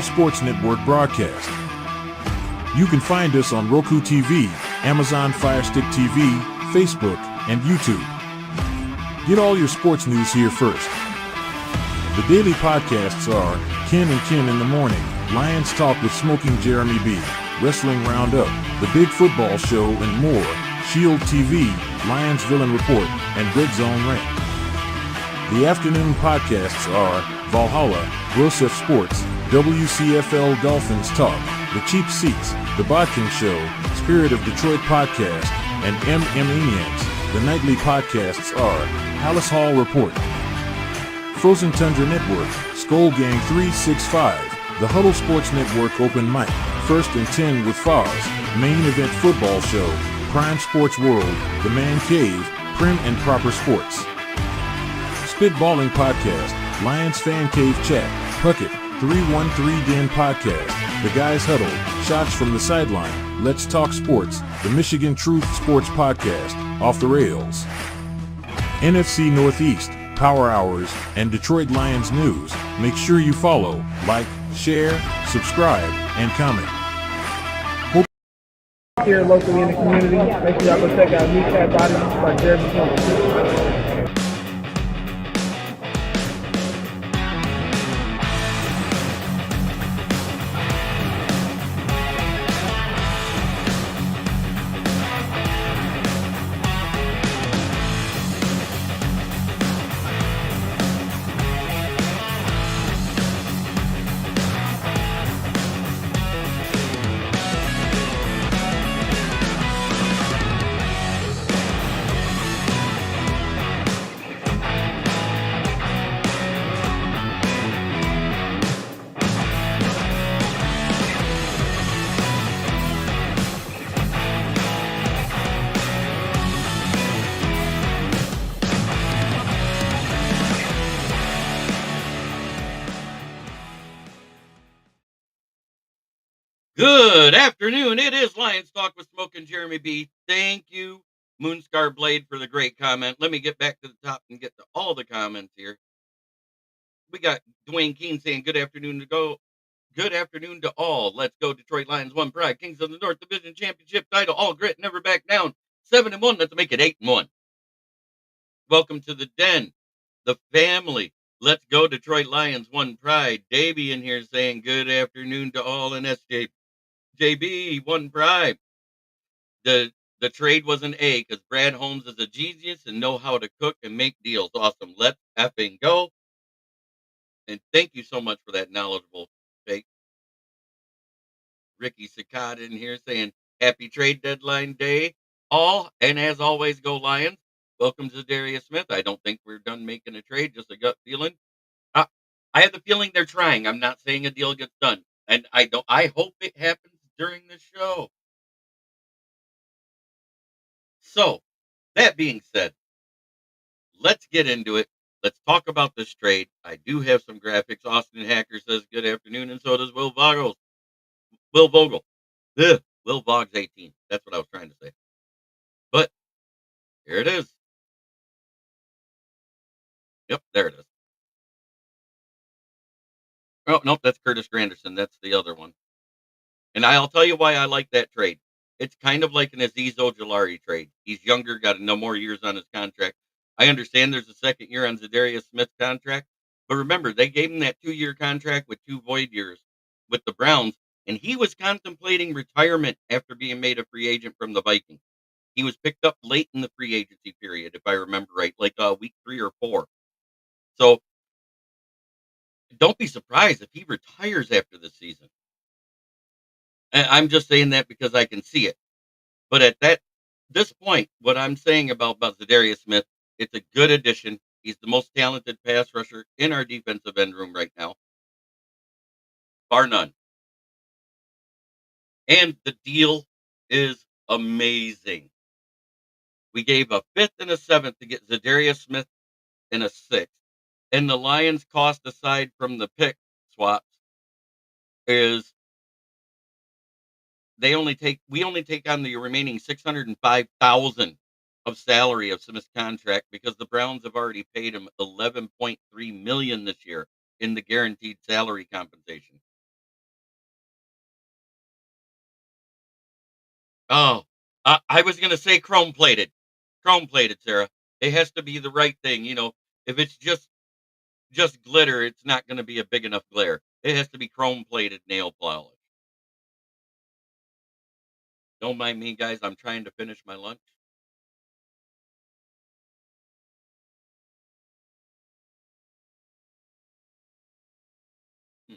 Sports Network broadcast. You can find us on Roku TV, Amazon Fire Stick TV, Facebook, and YouTube. Get all your sports news here first. The daily podcasts are Ken and Ken in the Morning, Lions Talk with Smoking Jeremy B, Wrestling Roundup, The Big Football Show, and more, Shield TV, Lions Villain Report, and Red Zone Rant. The afternoon podcasts are Valhalla, Grosef Sports, WCFL Dolphins Talk, The Cheap Seats, The Bodkin Show, Spirit of Detroit Podcast, and Maniacs. The nightly podcasts are Hallis Hall Report, Frozen Tundra Network, Skull Gang 365, The Huddle Sports Network Open Mic, First and 10 with Foz, Main Event Football Show, Prime Sports World, The Man Cave, Prim and Proper Sports. Spitballing Podcast, Lions Fan Cave Chat, Puckett, 313 Den Podcast, The Guys Huddle, Shots from the Sideline, Let's Talk Sports, The Michigan Truth Sports Podcast, Off the Rails, NFC Northeast, Power Hours, and Detroit Lions News. Make sure you follow, like, share, subscribe, and comment. Here locally in the community, make sure y'all go check out New Cat Bodies by Jeremy Jones. Good afternoon. It is Lions Talk with Smoke and Jeremy B. Thank you, Moonscar Blade, for the great comment. Let me get back to the top and get to all the comments here. We got Dwayne Keene saying, good afternoon to go. Good afternoon to all. Let's go. Detroit Lions, one pride. Kings of the North Division Championship title. All grit, never back down. 7-1. Let's make it 8-1. Welcome to the den, the family. Let's go. Detroit Lions, one pride. Davey in here saying, good afternoon to all in SJB, one pride. The trade was an A because Brad Holmes is a genius and know how to cook and make deals. Awesome. Let's effing go. And thank you so much for that knowledgeable take. Ricky Cicada in here saying, happy trade deadline day, all. And as always, go Lions. Welcome to Darius Smith. I don't think we're done making a trade, just a gut feeling. I have the feeling they're trying. I'm not saying a deal gets done. And I hope it happens during the show. So, that being said, let's get into it. Let's talk about this trade. I do have some graphics. Austin Hacker says good afternoon, and so does Will Vogel. Will Vog's 18. That's what I was trying to say. But here it is. Yep, there it is. Oh, nope, that's Curtis Granderson. That's the other one. And I'll tell you why I like that trade. It's kind of like an Azeez Ojulari trade. He's younger, got no more years on his contract. I understand there's a second year on Zadarius Smith's contract, but remember, they gave him that 2-year contract with 2 void years with the Browns, and he was contemplating retirement after being made a free agent from the Vikings. He was picked up late in the free agency period, if I remember right, like week 3 or 4. So don't be surprised if he retires after the season. And I'm just saying that because I can see it. But at this point, what I'm saying about Zadarius Smith, it's a good addition. He's the most talented pass rusher in our defensive end room right now, bar none. And the deal is amazing. We gave a 5th and a 7th to get Zadarius Smith and a 6th. And the Lions' cost, aside from the pick swaps, is we only take on the remaining $605,000 of salary of Smith's contract because the Browns have already paid him $11.3 million this year in the guaranteed salary compensation. Oh, I was gonna say chrome plated. Chrome plated, Sarah. It has to be the right thing, if it's just glitter, it's not gonna be a big enough glare. It has to be chrome plated nail polish. Don't mind me, guys, I'm trying to finish my lunch. Hmm,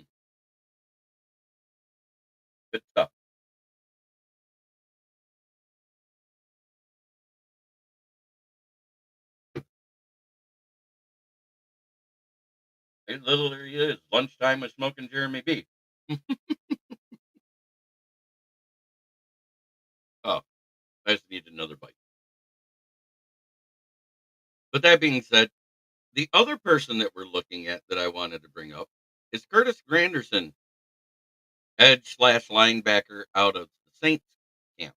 good stuff. It literally is lunchtime with smoking Jeremy B. Oh, I just need another bite. But that being said, the other person that we're looking at that I wanted to bring up is Curtis Granderson, edge slash linebacker out of the Saints camp.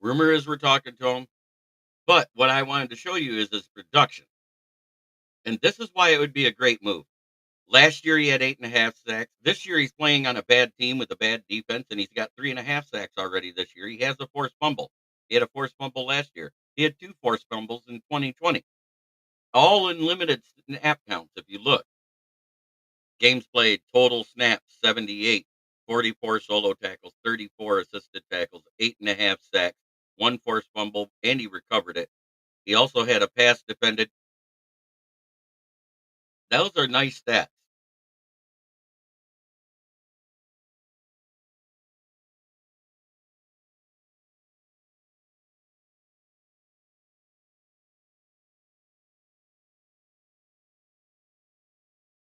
Rumor is we're talking to him, but what I wanted to show you is his production. And this is why it would be a great move. Last year he had 8.5 sacks. This year he's playing on a bad team with a bad defense, and he's got 3.5 sacks already this year. He has a forced fumble. He had a forced fumble last year. He had two forced fumbles in 2020, all in limited snap counts. If you look, games played, total snaps 78, 44 solo tackles, 34 assisted tackles, 8.5 sacks, one forced fumble, and he recovered it. He also had a pass defended. Those are nice stats.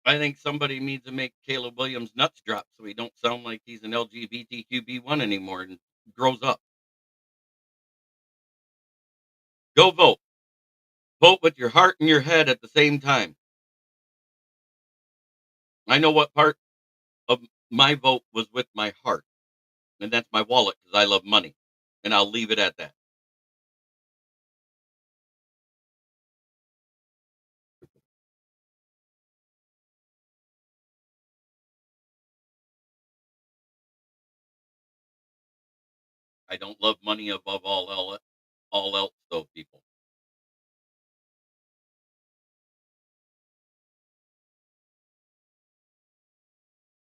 I think somebody needs to make Caleb Williams nuts drop so he don't sound like he's an LGBTQB1 anymore and grows up. Go vote. Vote with your heart and your head at the same time. I know what part of my vote was with my heart, and that's my wallet because I love money. And I'll leave it at that. I don't love money above all else, though, people.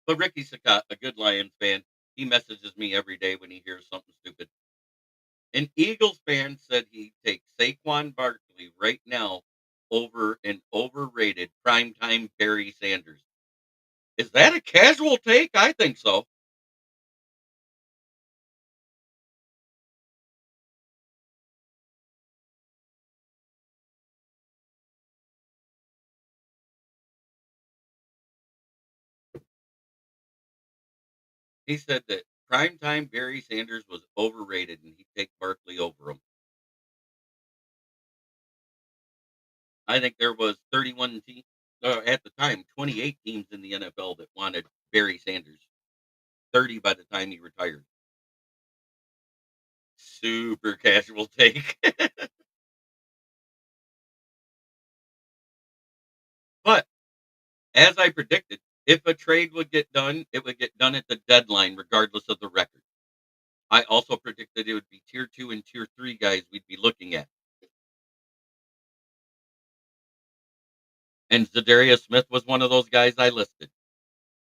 But Ricky Saccott, a good Lions fan, he messages me every day when he hears something stupid. An Eagles fan said he'd take Saquon Barkley right now over an overrated primetime Barry Sanders. Is that a casual take? I think so. He said that primetime Barry Sanders was overrated and he'd take Barkley over him. I think there was 31 teams at the time, 28 teams in the NFL that wanted Barry Sanders. 30 by the time he retired. Super casual take. But as I predicted, if a trade would get done, it would get done at the deadline, regardless of the record. I also predicted it would be tier two and tier three guys we'd be looking at. And Zadarius Smith was one of those guys I listed.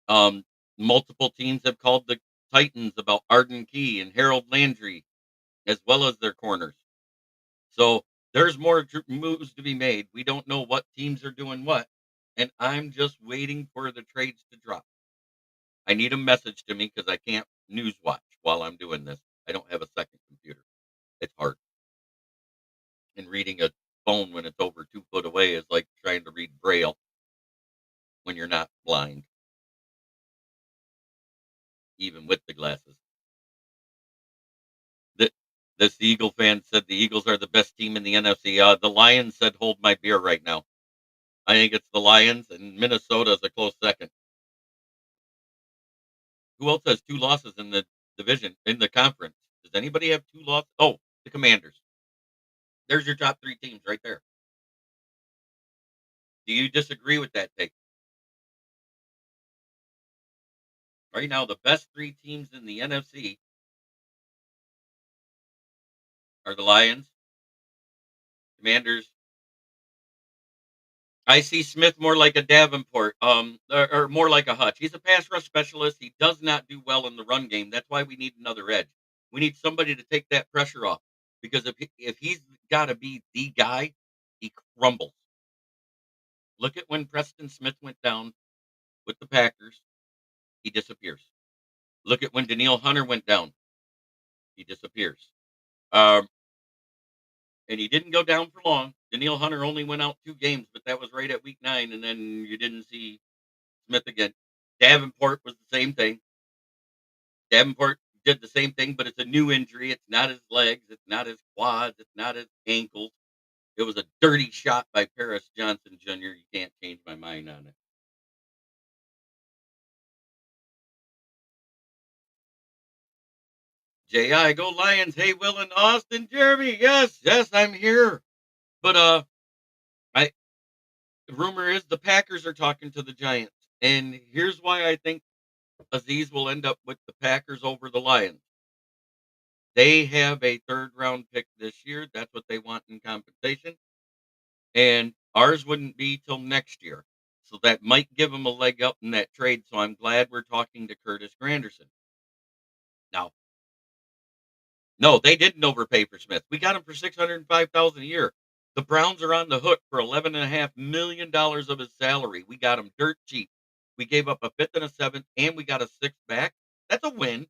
Um, Multiple teams have called the Titans about Arden Key and Harold Landry, as well as their corners. So there's more moves to be made. We don't know what teams are doing what. And I'm just waiting for the trades to drop. I need a message to me because I can't news watch while I'm doing this. I don't have a second computer. It's hard. And reading a phone when it's over 2 foot away is like trying to read Braille when you're not blind, even with the glasses. The, this Eagle fan said the Eagles are the best team in the NFC. The Lions said, hold my beer right now. I think it's the Lions, and Minnesota is a close second. Who else has two losses in the division, in the conference? Does anybody have two losses? Oh, the Commanders. There's your top three teams right there. Do you disagree with that take? Right now, the best three teams in the NFC are the Lions. Commanders. I see Smith more like a Davenport, or more like a Hutch. He's a pass rush specialist. He does not do well in the run game. That's why we need another edge. We need somebody to take that pressure off because if he's got to be the guy, he crumbles. Look at when Preston Smith went down with the Packers, he disappears. Look at when Daniil Hunter went down, he disappears. Um, and he didn't go down for long. Daniil Hunter only went out 2 games, but that was right at week 9, and then you didn't see Smith again. Davenport was the same thing. Davenport did the same thing, but it's a new injury. It's not his legs. It's not his quads. It's not his ankles. It was a dirty shot by Paris Johnson Jr. You can't change my mind on it. J.I. Go Lions. Hey, Will and Austin. Jeremy. Yes, I'm here. But I rumor is the Packers are talking to the Giants. And here's why I think Aziz will end up with the Packers over the Lions. They have a 3rd-round pick this year. That's what they want in compensation. And ours wouldn't be till next year. So that might give them a leg up in that trade. So I'm glad we're talking to Curtis Granderson. Now, no, they didn't overpay for Smith. We got him for $605,000 a year. The Browns are on the hook for $11.5 million of his salary. We got him dirt cheap. We gave up a 5th and a 7th, and we got a 6th back. That's a win.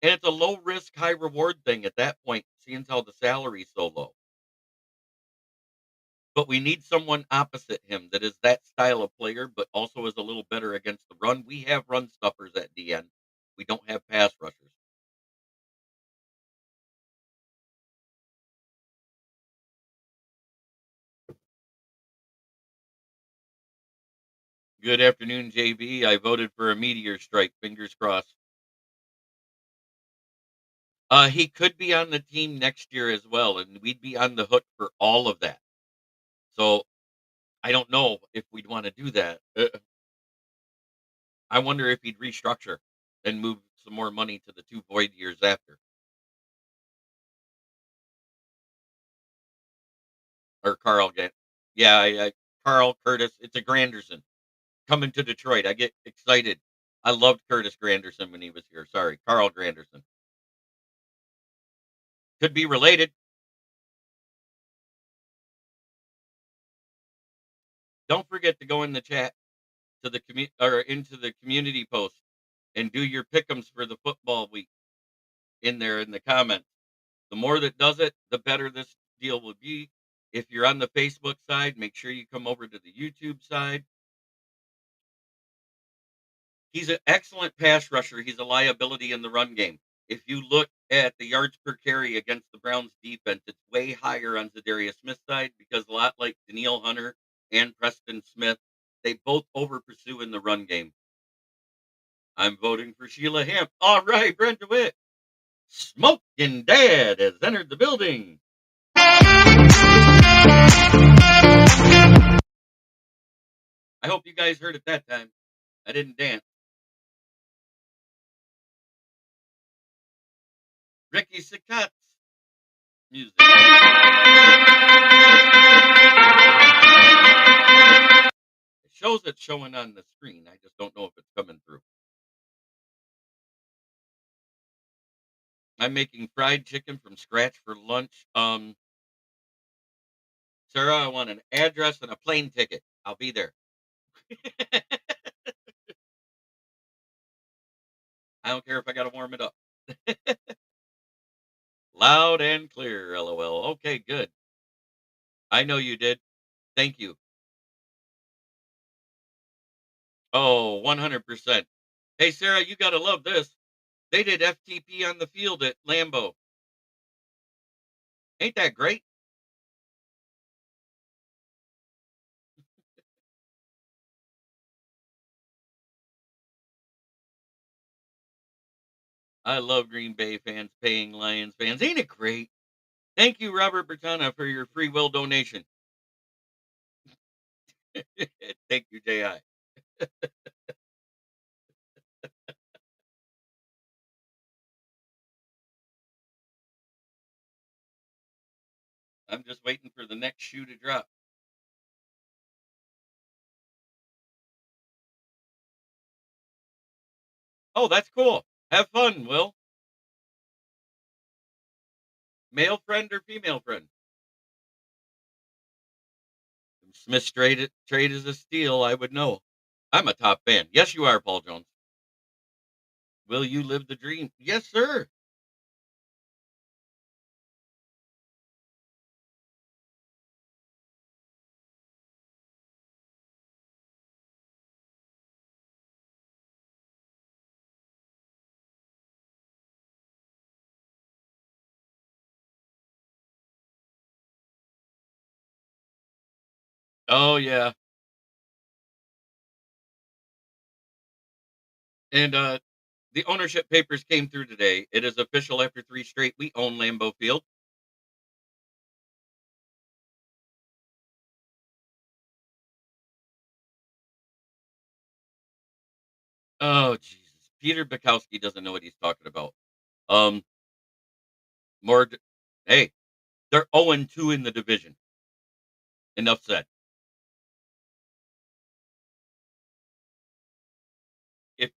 And it's a low risk, high reward thing at that point, seeing how the salary's so low. But we need someone opposite him that is that style of player, but also is a little better against the run. We have run stuffers at DN. We don't have pass rushers. Good afternoon, JB. I voted for a meteor strike. Fingers crossed. He could be on the team next year as well, and we'd be on the hook for all of that. So I don't know if we'd want to do that. I wonder if he'd restructure and move some more money to the 2 void years after. Or Carl get. Yeah, Carl Curtis. It's a Granderson coming to Detroit. I get excited. I loved Curtis Granderson when he was here. Sorry, Carl Granderson. Could be related. Don't forget to go in the chat to the or into the community post and do your pick'ems for the football week in there in the comments. The more that does it, the better this deal will be. If you're on the Facebook side, make sure you come over to the YouTube side. He's an excellent pass rusher. He's a liability in the run game. If you look at the yards per carry against the Browns defense, it's way higher on Zadarius Smith's side because a lot like Daniil Hunter and Preston Smith, they both over pursue in the run game. I'm voting for Sheila Hamp. All right, Brent DeWitt. Smoking Dad has entered the building. I hope you guys heard it that time. I didn't dance. Ricky Scott's music. It shows it's showing on the screen. I just don't know if it's coming through. I'm making fried chicken from scratch for lunch. Sarah, I want an address and a plane ticket. I'll be there. I don't care if I got to warm it up. Loud and clear, LOL. Okay, good. I know you did. Thank you. Oh, 100%. Hey, Sarah, you got to love this. They did FTP on the field at Lambeau. Ain't that great? I love Green Bay fans paying Lions fans. Ain't it great? Thank you, Robert Bertana, for your free will donation. Thank you, J.I. I'm just waiting for the next shoe to drop. Oh, that's cool. Have fun, Will. Male friend or female friend? Smith trade is a steal. I would know. I'm a top fan. Yes, you are, Paul Jones. Will you live the dream? Yes, sir. Oh yeah. And the ownership papers came through today. It is official after 3 straight. We own Lambeau Field. Oh Jesus. Peter Bukowski doesn't know what he's talking about. Um more hey, they're 0-2 in the division. Enough said. If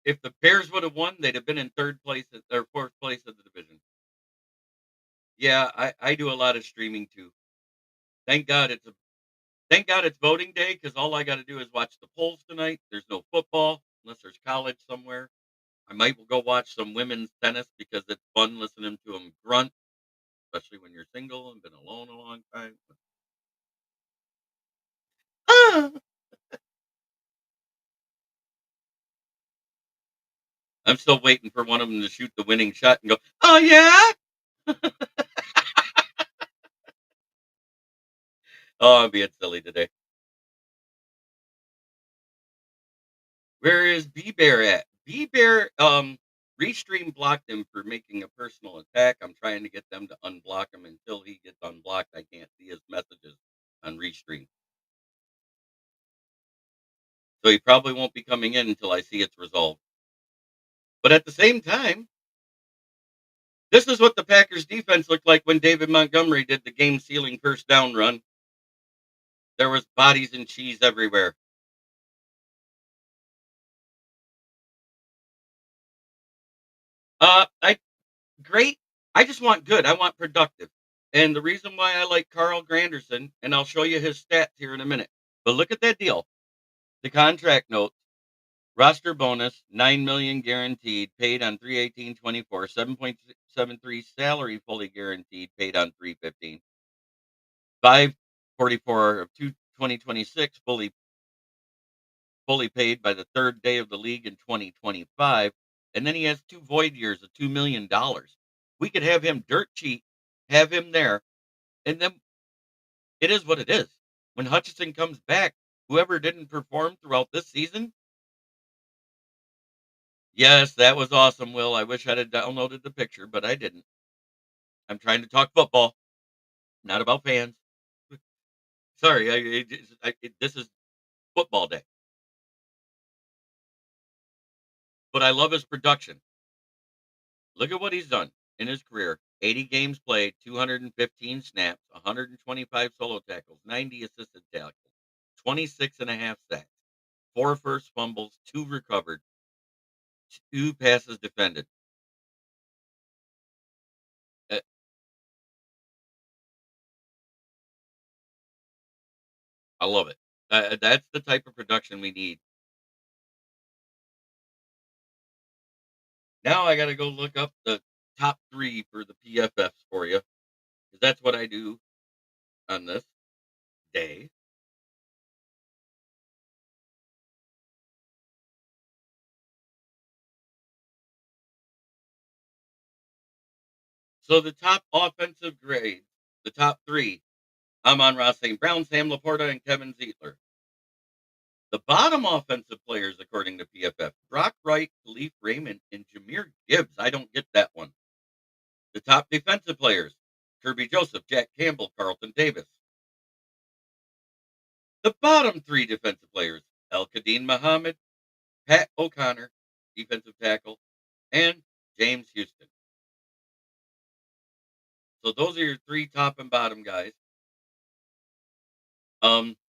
if the Bears would have won, they'd have been in third place or fourth place of the division. Yeah, I do a lot of streaming too. Thank God it's a Thank God it's voting day because all I got to do is watch the polls tonight. There's no football unless there's college somewhere. I might go watch some women's tennis because it's fun listening to them grunt, especially when you're single and been alone a long time. Ah! I'm still waiting for one of them to shoot the winning shot and go, "Oh yeah!" Oh, I'm being silly today. Where is B Bear at? B Bear, Restream blocked him for making a personal attack. I'm trying to get them to unblock him. Until he gets unblocked, I can't see his messages on Restream. So he probably won't be coming in until I see it's resolved. But at the same time, this is what the Packers defense looked like when David Montgomery did the game sealing first down run. There was bodies and cheese everywhere. I great. I just want good. I want productive. And the reason why I like Carl Granderson, and I'll show you his stats here in a minute. But look at that deal. The contract note, roster bonus, 9 million guaranteed, paid on 3/18/24, 7.73 salary fully guaranteed, paid on 3/15, 5/44 of 2026 fully paid by the third day of the league in 2025. And then he has 2 void years of $2 million. We could have him dirt cheap, have him there, and then it is what it is. When Hutchinson comes back, whoever didn't perform throughout this season, yes, that was awesome, Will. I wish I'd have downloaded the picture, but I didn't. I'm trying to talk football, not about fans. Sorry, this is football day. But I love his production. Look at what he's done in his career: 80 games played, 215 snaps, 125 solo tackles, 90 assisted tackles, 26 and a half sacks, 4 first fumbles, 2 recovered, 2 passes defended. Uh, I love it. That's the type of production we need. Now I got to go look up the top 3 for the PFFs for you, because that's what I do on this day. So the top offensive grades, the top 3, I'm on Ross St. Brown, Sam Laporta, and Kevin Zietler. The bottom offensive players, according to PFF, Brock Wright, Khalif Raymond, and Jameer Gibbs. I don't get that one. The top defensive players, Kirby Joseph, Jack Campbell, Carlton Davis. The bottom 3 defensive players, El Kadeem Muhammad, Pat O'Connor, defensive tackle, and James Houston. So those are your three top and bottom guys.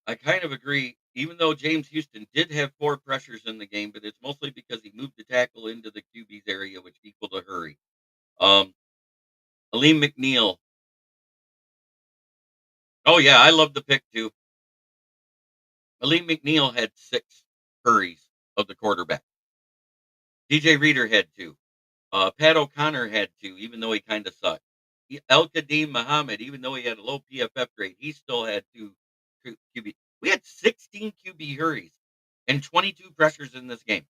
I kind of agree. Even though James Houston did have 4 pressures in the game, but it's mostly because he moved the tackle into the QB's area, which equaled a hurry. Um, Aleem McNeil. Oh yeah, I love the pick too. Aleem McNeil had 6 hurries of the quarterback. DJ Reader had 2. Pat O'Connor had 2, even though he kind of sucked. El Kadim Muhammad, even though he had a low PFF grade, he still had 2 QB. We had 16 QB hurries and 22 pressures in this game.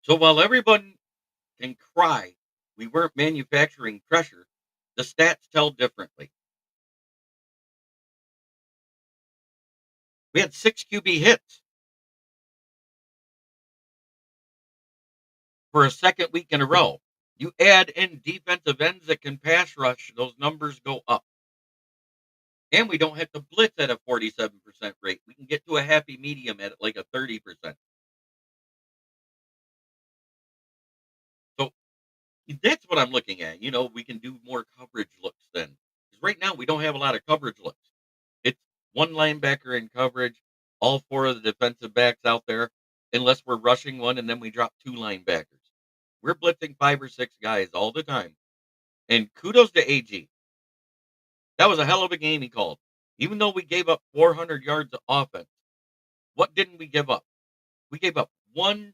So while everyone can cry we weren't manufacturing pressure, the stats tell differently. We had 6 QB hits for a second week in a row. You add in defensive ends that can pass rush, those numbers go up. And we don't have to blitz at a 47% rate. We can get to a happy medium at like a 30%. So that's what I'm looking at. We can do more coverage looks then. Because right now we don't have a lot of coverage looks. It's one linebacker in coverage, all 4 of the defensive backs out there, unless we're rushing one and then we drop 2 linebackers. We're blitzing 5 or 6 guys all the time. And kudos to AG. That was a hell of a game he called. Even though we gave up 400 yards of offense, what didn't we give up? We gave up 1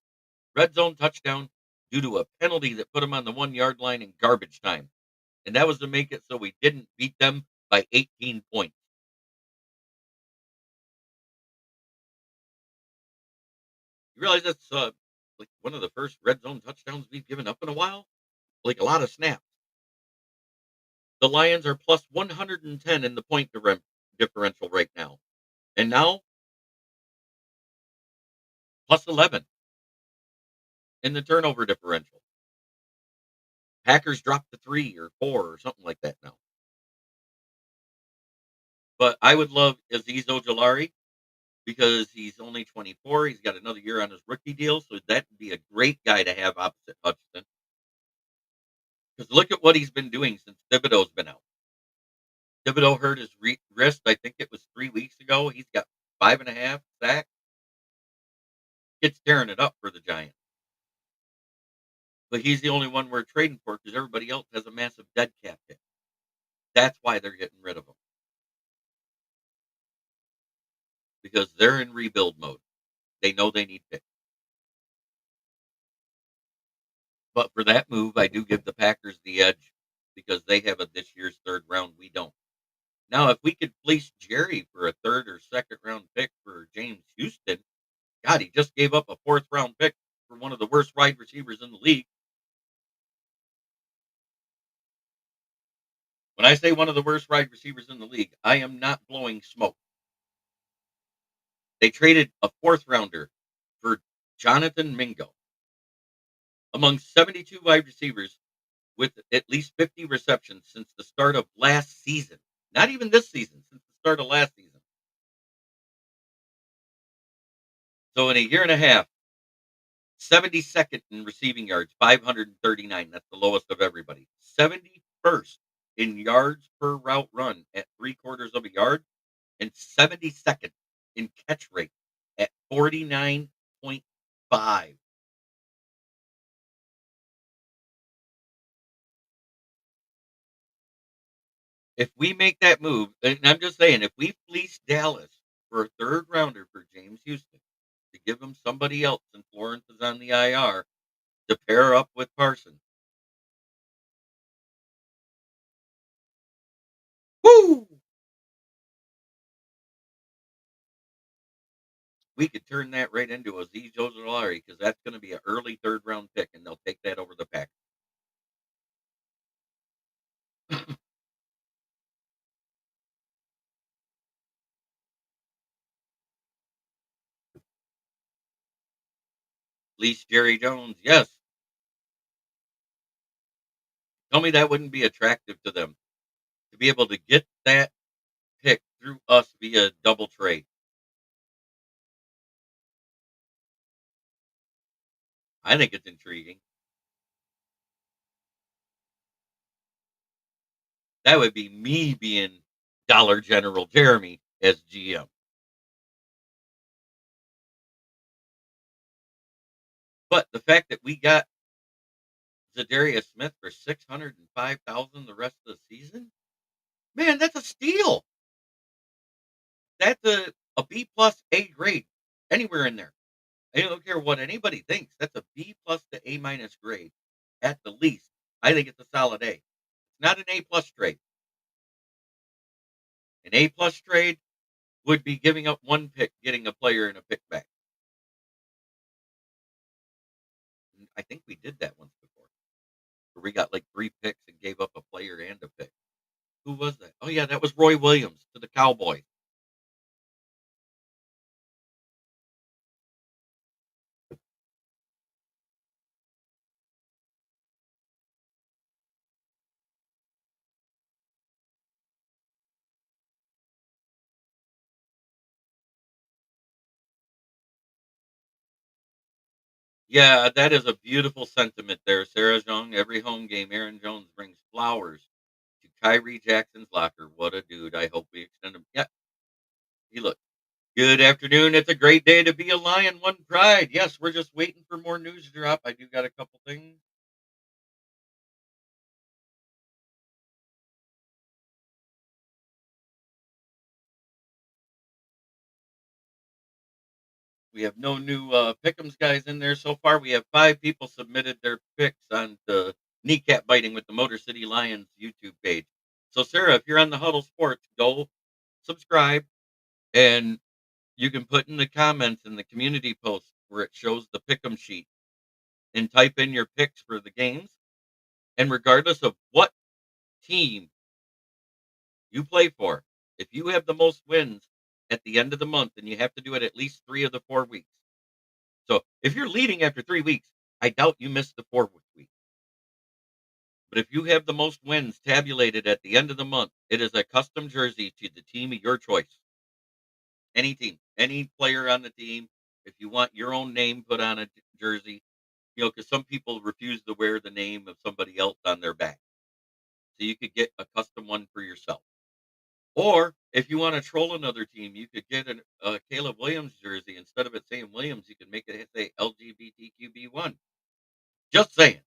red zone touchdown due to a penalty that put him on the 1-yard line in garbage time. And that was to make it so we didn't beat them by 18 points. You realize that's like one of the first red zone touchdowns we've given up in a while? Like a lot of snaps. The Lions are plus 110 in the point differential right now. And now plus 11 in the turnover differential. Packers dropped to 3 or 4 or something like that now. But I would love Azeez Ojulari because he's only 24. He's got another year on his rookie deal, so that would be a great guy to have opposite Hutchinson. Because look at what he's been doing since Thibodeau's been out. Thibodeau hurt his wrist, I think it was 3 weeks ago. He's got 5.5 sacks. It's tearing it up for the Giants. But he's the only one we're trading for because everybody else has a massive dead cap hit. That's why they're getting rid of him. Because they're in rebuild mode. They know they need picks. But for that move, I do give the Packers the edge because they have a this year's 3rd round. We don't. Now, if we could fleece Jerry for a 3rd or 2nd round pick for James Houston, God, he just gave up a 4th round pick for one of the worst wide receivers in the league. When I say one of the worst wide receivers in the league, I am not blowing smoke. They traded a 4th rounder for Jonathan Mingo. Among 72 wide receivers with at least 50 receptions since the start of last season. Not even this season, since the start of last season. So in a year and a half, 72nd in receiving yards, 539. That's the lowest of everybody. 71st in yards per route run at 3/4 of a yard, and 72nd in catch rate at 49.5. If we make that move, and I'm just saying, if we fleece Dallas for a 3rd rounder for James Houston to give him somebody else and Florence is on the IR to pair up with Parsons. Woo! We could turn that right into Azeez Ojulari because that's going to be an early 3rd round pick, and they'll take that over the Packers. Least Jerry Jones, yes. Tell me that wouldn't be attractive to them to be able to get that pick through us via double trade. I think it's intriguing. That would be me being Dollar General Jeremy as GM. But the fact that we got Zadarius Smith for 605,000 the rest of the season, man, that's a steal. That's a B plus A grade anywhere in there. I don't care what anybody thinks. That's a B plus to A minus grade at the least. I think it's a solid A. It's not an A plus trade. An A plus trade would be giving up one pick, getting a player and a pick back. And I think we did that once before, where we got like 3 picks and gave up a player and a pick. Who was that? Oh yeah, that was Roy Williams to the Cowboys. Yeah, that is a beautiful sentiment there, Sarah Young. Every home game, Aaron Jones brings flowers to Kyrie Jackson's locker. What a dude. I hope we extend him. Yeah, he look. Good afternoon. It's a great day to be a Lion. One pride. Yes, we're just waiting for more news to drop. I do got a couple things. We have no new Pick'ems guys in there so far. We have 5 people submitted their picks on the kneecap biting with the Motor City Lions YouTube page. So, Sarah, if you're on the Huddle Sports, go subscribe, and you can put in the comments in the community post where it shows the Pick'em sheet and type in your picks for the games. And regardless of what team you play for, if you have the most wins at the end of the month, and you have to do it at least 3 of the 4 weeks. So if you're leading after 3 weeks, I doubt you missed the 4 week. But if you have the most wins tabulated at the end of the month, it is a custom jersey to the team of your choice. Any team, any player on the team. If you want your own name put on a jersey, because some people refuse to wear the name of somebody else on their back. So you could get a custom one for yourself. Or if you want to troll another team, you could get a Caleb Williams jersey. Instead of it saying Williams, you can make it say LGBTQB1. Just saying.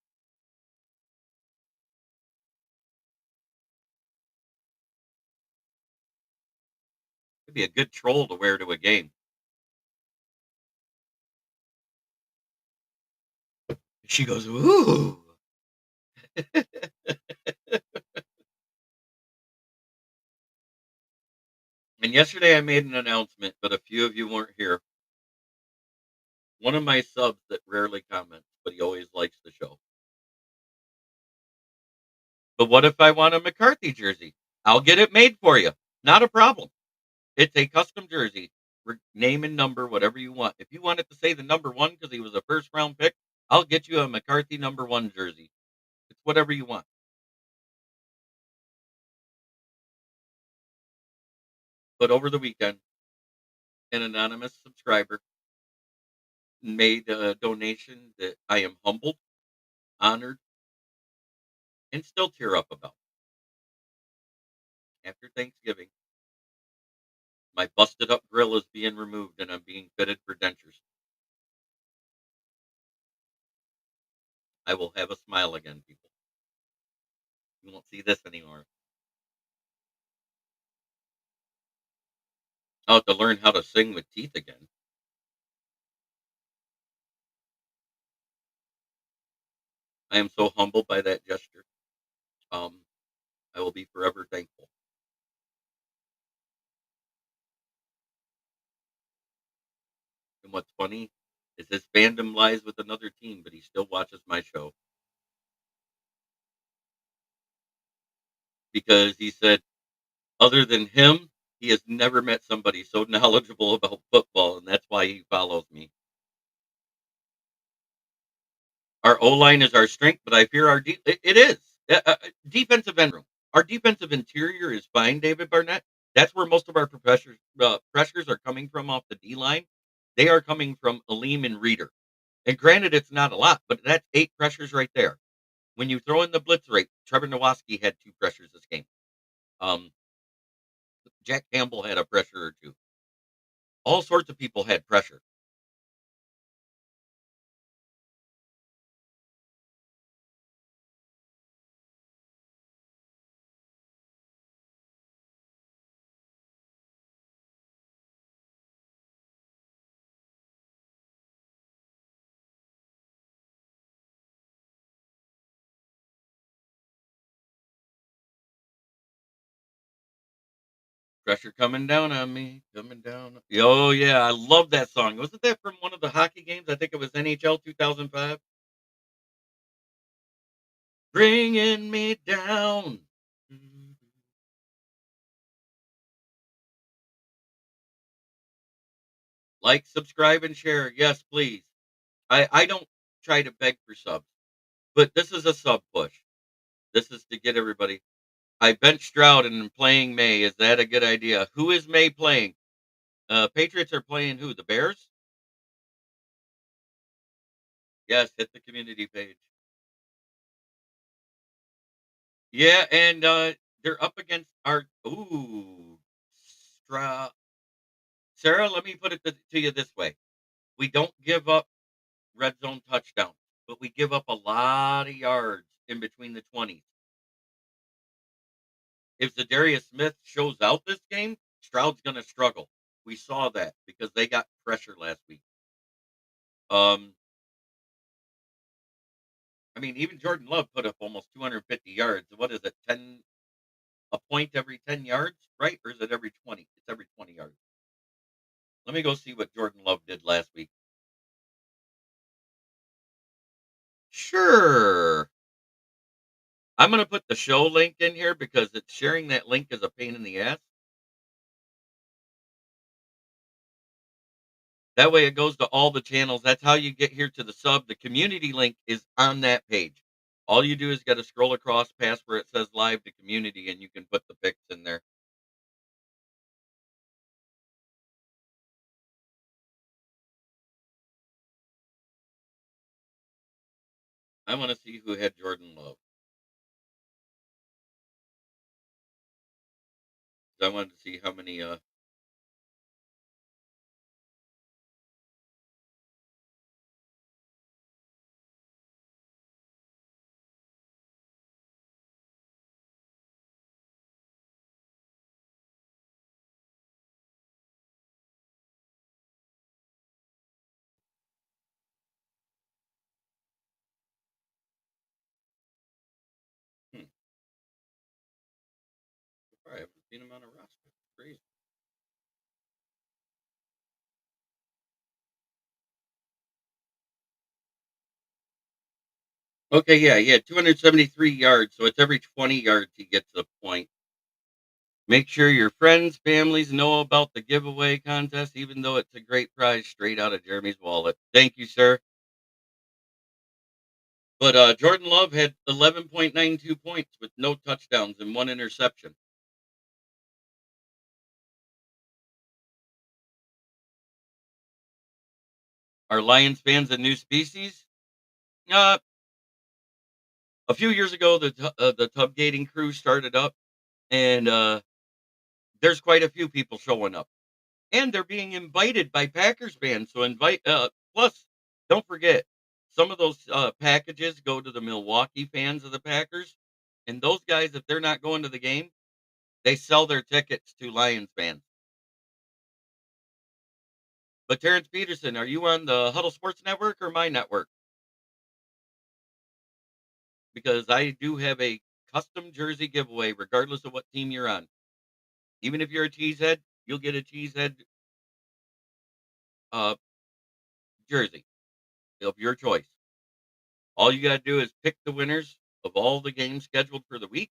It'd be a good troll to wear to a game. She goes, ooh. And yesterday I made an announcement, but a few of you weren't here. One of my subs that rarely comments, but he always likes the show. But what if I want a McCarthy jersey? I'll get it made for you. Not a problem. It's a custom jersey, name and number, whatever you want. If you want it to say the number 1 because he was a first round pick, I'll get you a McCarthy number 1 jersey. It's whatever you want. But over the weekend, an anonymous subscriber made a donation that I am humbled, honored, and still tear up about. After Thanksgiving, my busted up grill is being removed and I'm being fitted for dentures. I will have a smile again, people. You won't see this anymore. I'll have to learn how to sing with teeth again. I am so humbled by that gesture. I will be forever thankful. And what's funny is his fandom lies with another team, but he still watches my show because he said, other than him, he has never met somebody so knowledgeable about football, and that's why he follows me. Our O line is our strength, but I fear our it is defensive end room. Our defensive interior is fine, David Barnett. That's where most of our pressures are coming from off the D line. They are coming from Aleem and Reader. And granted, it's not a lot, but that's 8 pressures right there. When you throw in the blitz rate, Trevor Nowaski had 2 pressures this game. Um, Jack Campbell had a pressure or two. All sorts of people had pressure. Pressure coming down on me, coming down. Oh yeah, I love that song. Wasn't that from one of the hockey games? I think it was NHL 2005. Bringing me down. Like, subscribe, and share. Yes, please. I don't try to beg for subs, but this is a sub push. This is to get everybody. I bench Stroud and am playing May. Is that a good idea? Who is May playing? Patriots are playing who? The Bears? Yes, hit the community page. Yeah, and they're up against our Stroud. Sarah, let me put it to you this way. We don't give up red zone touchdowns, but we give up a lot of yards in between the 20s. If Zadarius Smith shows out this game, Stroud's going to struggle. We saw that because they got pressure last week. Um, I mean, even Jordan Love put up almost 250 yards. What is it? 10 a point every 10 yards, right? Or is it every 20? It's every 20 yards. Let me go see what Jordan Love did last week. Sure. I'm going to put the show link in here because it's sharing that link is a pain in the ass. That way it goes to all the channels. That's how you get here to the sub. The community link is on that page. All you do is got to scroll across past where it says live to community and you can put the pics in there. I want to see who had Jordan Love. I wanted to see how many hmm, I haven't seen him on a roster. Crazy. Okay, yeah, he had 273 yards, so it's every 20 yards he gets a point. Make sure your friends, families know about the giveaway contest, even though it's a great prize straight out of Jeremy's wallet. Thank you, sir. But Jordan Love had 11.92 points with no touchdowns and one interception. Are Lions fans a new species? Uh, a few years ago, the tub gating crew started up, and there's quite a few people showing up, and they're being invited by Packers fans. So invite. Plus, don't forget, some of those packages go to the Milwaukee fans of the Packers, and those guys, if they're not going to the game, they sell their tickets to Lions fans. But Terrence Peterson, are you on the Huddle Sports Network or my network? Because I do have a custom jersey giveaway, regardless of what team you're on. Even if you're a cheesehead, you'll get a cheesehead uh, jersey of your choice. All you got to do is pick the winners of all the games scheduled for the week.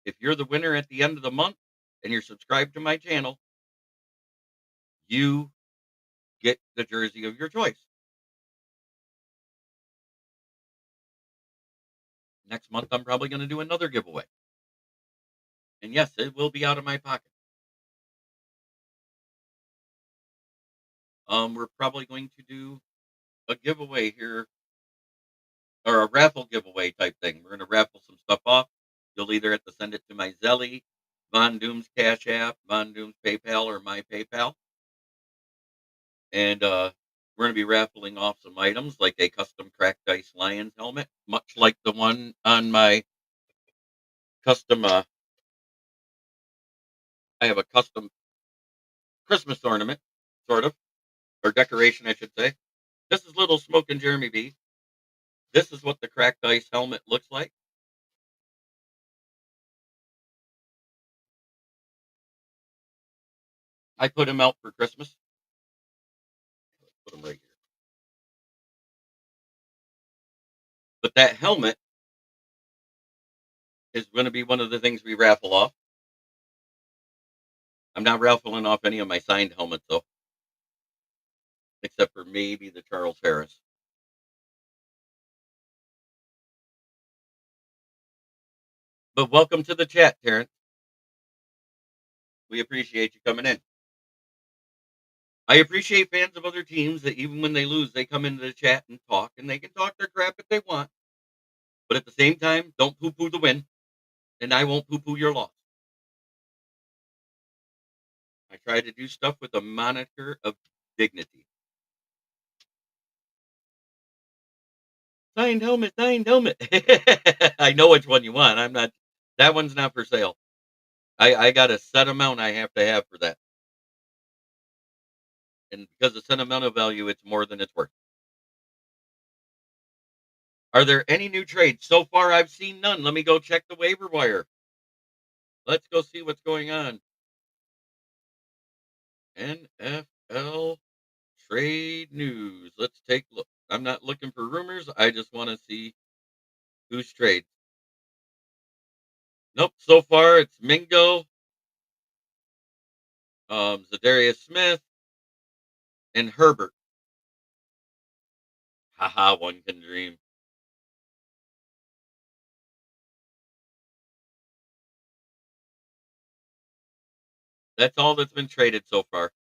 If you're the winner at the end of the month and you're subscribed to my channel, you get the jersey of your choice. Next month, I'm probably going to do another giveaway. And yes, it will be out of my pocket. We're probably going to do a giveaway here or a raffle giveaway type thing. We're going to raffle some stuff off. You'll either have to send it to my Zelly Von Doom's Cash App, Von Doom's PayPal, or my PayPal. And we're going to be raffling off some items like a custom Cracked Ice Lions helmet, much like the one on my custom. I have a custom Christmas ornament, sort of, or decoration, I should say. This is little Smoke and Jeremy B. This is what the Cracked Ice helmet looks like. I put him out for Christmas. Put him right here. But that helmet is going to be one of the things we raffle off. I'm not raffling off any of my signed helmets, though, except for maybe the Charles Harris. But welcome to the chat, Terrence. We appreciate you coming in. I appreciate fans of other teams that even when they lose, they come into the chat and talk, and they can talk their crap if they want. But at the same time, don't poo-poo the win, and I won't poo-poo your loss. I try to do stuff with a moniker of dignity. Signed helmet, signed helmet. I know which one you want. I'm not. That one's not for sale. I got a set amount I have to have for that, and because of sentimental value, it's more than it's worth. Are there any new trades? So far, I've seen none. Let me go check the waiver wire. Let's go see what's going on. NFL trade news. Let's take a look. I'm not looking for rumors. I just want to see who's trade. Nope. So far, it's Mingo, Zadarius Smith, and Herbert. Haha, one can dream. That's all that's been traded so far.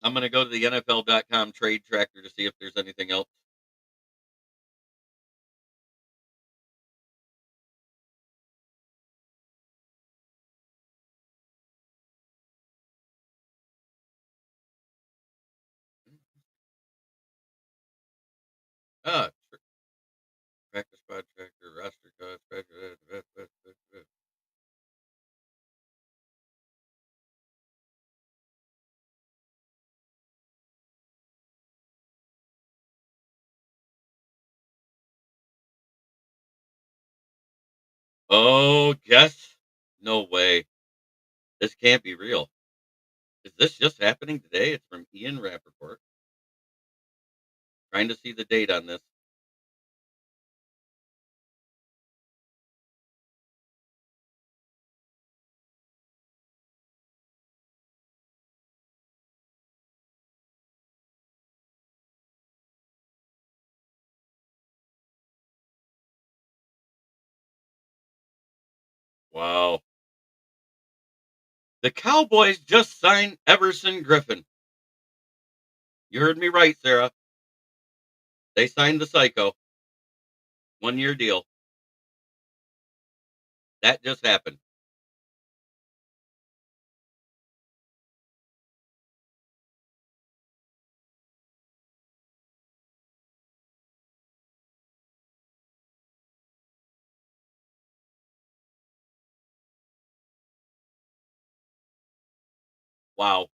I'm going to go to the NFL.com trade tracker to see if there's anything else. Ah, practice squad tracker, roster cuts. Oh, guess? No way. This can't be real. Is this just happening today? It's from Ian Rappaport. Trying to see the date on this. Wow. The Cowboys just signed Everson Griffin. You heard me right, Sarah. They signed the psycho. 1-year deal. That just happened. Wow.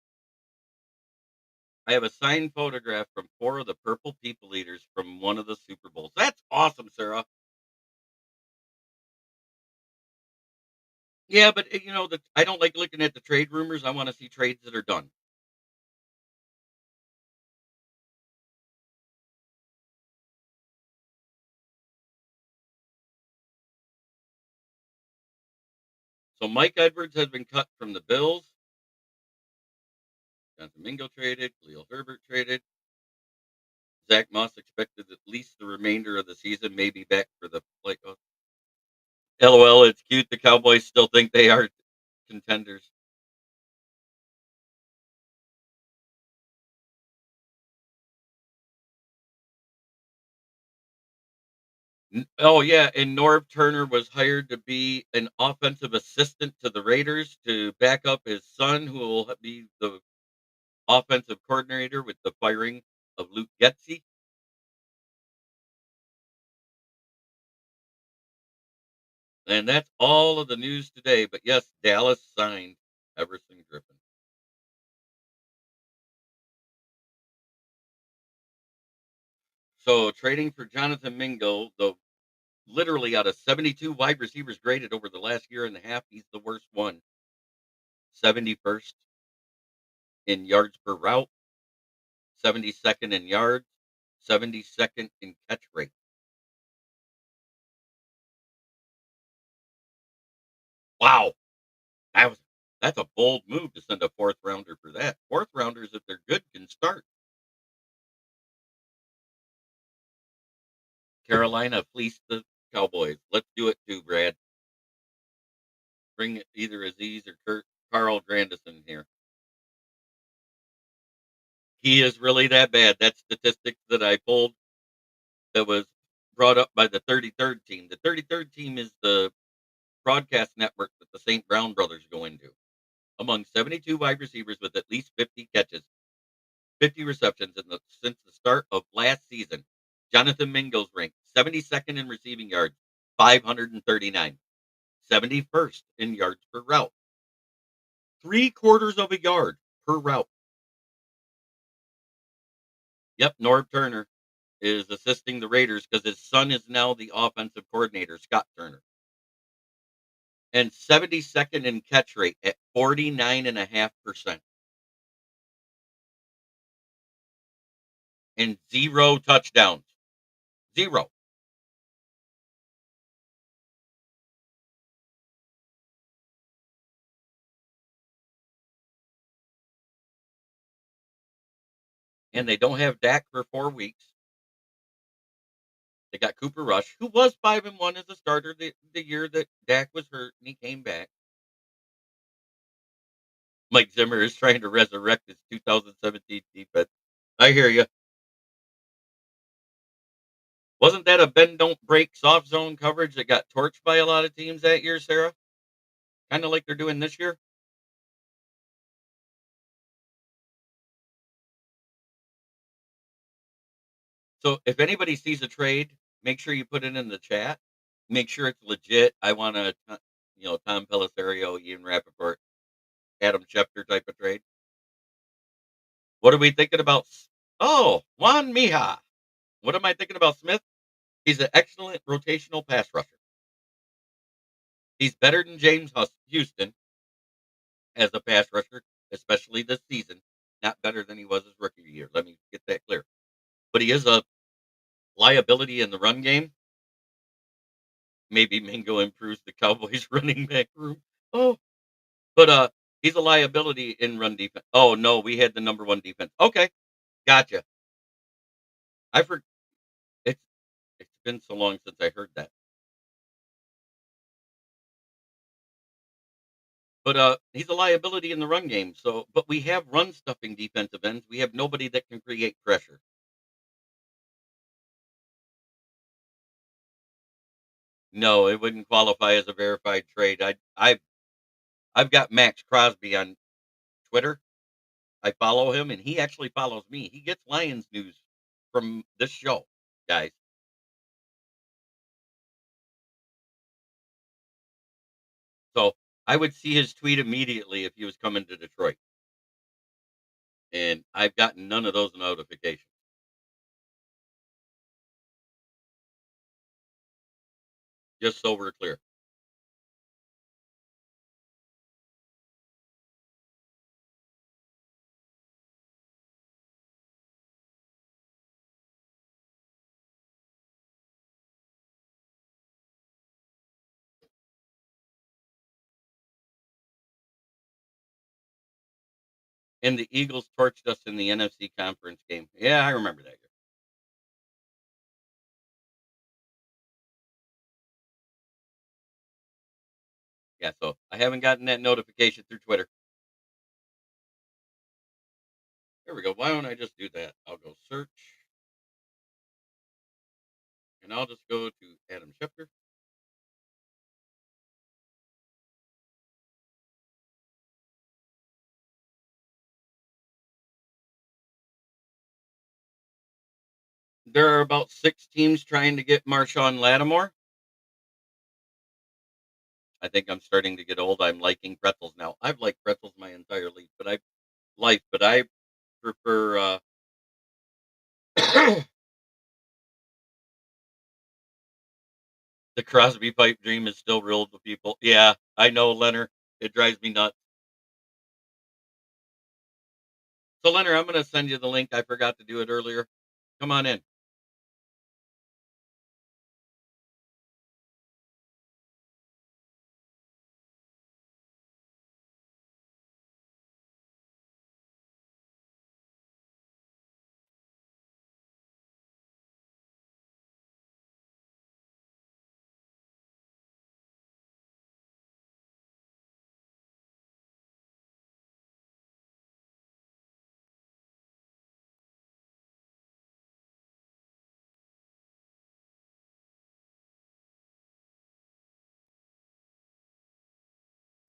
I have a signed photograph from 4 of the Purple People Eaters from one of the Super Bowls. That's awesome, Sarah. Yeah, but I don't like looking at the trade rumors. I want to see trades that are done. So Mike Edwards has been cut from the Bills. Jonathan Mingo traded. Khalil Herbert traded. Zach Moss expected at least the remainder of the season, maybe back for the playoffs. LOL, it's cute. The Cowboys still think they are contenders. Oh, yeah, and Norv Turner was hired to be an offensive assistant to the Raiders to back up his son, who will be the offensive coordinator with the firing of Luke Getsy. And that's all of the news today. But yes, Dallas signed Everson Griffin. So trading for Jonathan Mingo, the literally out of 72 wide receivers graded over the last year and a half, he's the worst one. 71st in yards per route, 72nd in yards, 72nd in catch rate. Wow. That was that's a bold move to send a fourth rounder for that. Fourth rounders, if they're good, can start. Carolina fleeced the Cowboys. Let's do it too, Brad. Bring either Aziz or Carl Grandison here. He is really that bad. That's statistics that I pulled that was brought up by the 33rd team. The 33rd team is the broadcast network that the St. Brown brothers go into. Among 72 wide receivers with at least 50 catches, 50 receptions since the start of last season, Jonathan Mingo's ranked 72nd in receiving yards, 539, 71st in yards per route, 3/4 of a yard per route. Yep, Norv Turner is assisting the Raiders because his son is now the offensive coordinator, Scott Turner. And 72nd in catch rate at 49.5%. And 0 touchdowns. 0. And they don't have Dak for 4 weeks. They got Cooper Rush, who was 5-1 as a starter the year that Dak was hurt and he came back. Mike Zimmer is trying to resurrect his 2017 defense. I hear you. Wasn't that a bend don't break soft zone coverage that got torched by a lot of teams that year, Sarah? Kind of like they're doing this year. So if anybody sees a trade, make sure you put it in the chat. Make sure it's legit. I want a, Tom Pelissero, Ian Rappaport, Adam Schefter type of trade. What are we thinking about? Oh, Juan Mija. What am I thinking about Smith? He's an excellent rotational pass rusher. He's better than James Houston as a pass rusher, especially this season. Not better than he was his rookie year. Let me get that clear. But he is a liability in the run game. Maybe Mingo improves the Cowboys running back room. Oh, but he's a liability in run defense. Oh no, we had the number one defense. Okay, gotcha. I for it's it's been so long since I heard that. But he's a liability in the run game. So, but we have run stuffing defensive ends. We have nobody that can create pressure. No, it wouldn't qualify as a verified trade. I've got Max Crosby on Twitter. I follow him, and he actually follows me. He gets Lions news from this show, guys. So I would see his tweet immediately if he was coming to Detroit. And I've gotten none of those notifications. Just so we're clear. And the Eagles torched us in the NFC conference game. Yeah, I remember that year. Yeah, so I haven't gotten that notification through Twitter. There we go. Why don't I just do that? I'll go search And I'll just go to Adam Schefter. There are about 6 teams trying to get Marshawn Lattimore. I think I'm starting to get old. I'm liking pretzels now. I've liked pretzels my entire life, but I prefer the Crosby pipe dream is still real to people. Yeah, I know, Leonard. It drives me nuts. So, Leonard, I'm going to send you the link. I forgot to do it earlier. Come on in.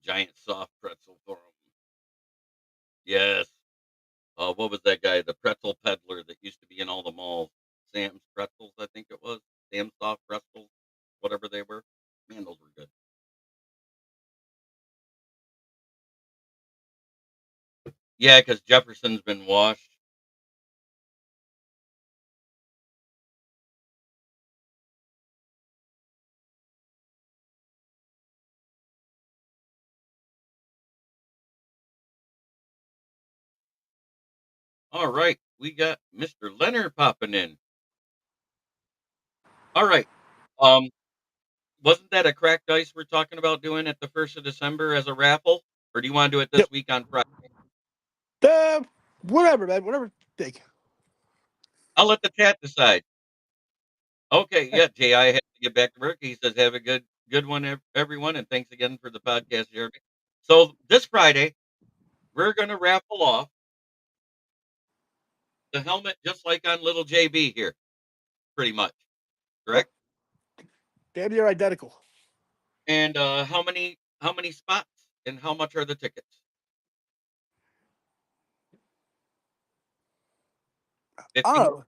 Giant soft pretzel for him. Yes. What was that guy? The pretzel peddler that used to be in all the malls. Sam's Pretzels, I think it was. Sam's Soft Pretzels, whatever they were. Man, those were good. Yeah, because Jefferson's been washed. All right, we got Mr. Leonard popping in. All right. Um, wasn't that a cracked ice we're talking about doing at the 1st of December as a raffle? Or do you want to do it this Yep. week on Friday? Whatever, man. Whatever. Big. I'll let the chat decide. Okay, yeah, Jay, I have to get back to work. He says, have a good one, everyone, and thanks again for the podcast, Jeremy. So this Friday, we're going to raffle off the helmet just like on little JB here, pretty much, Yep. correct? Damn near identical. And how many spots and how much are the tickets? 15, Oh,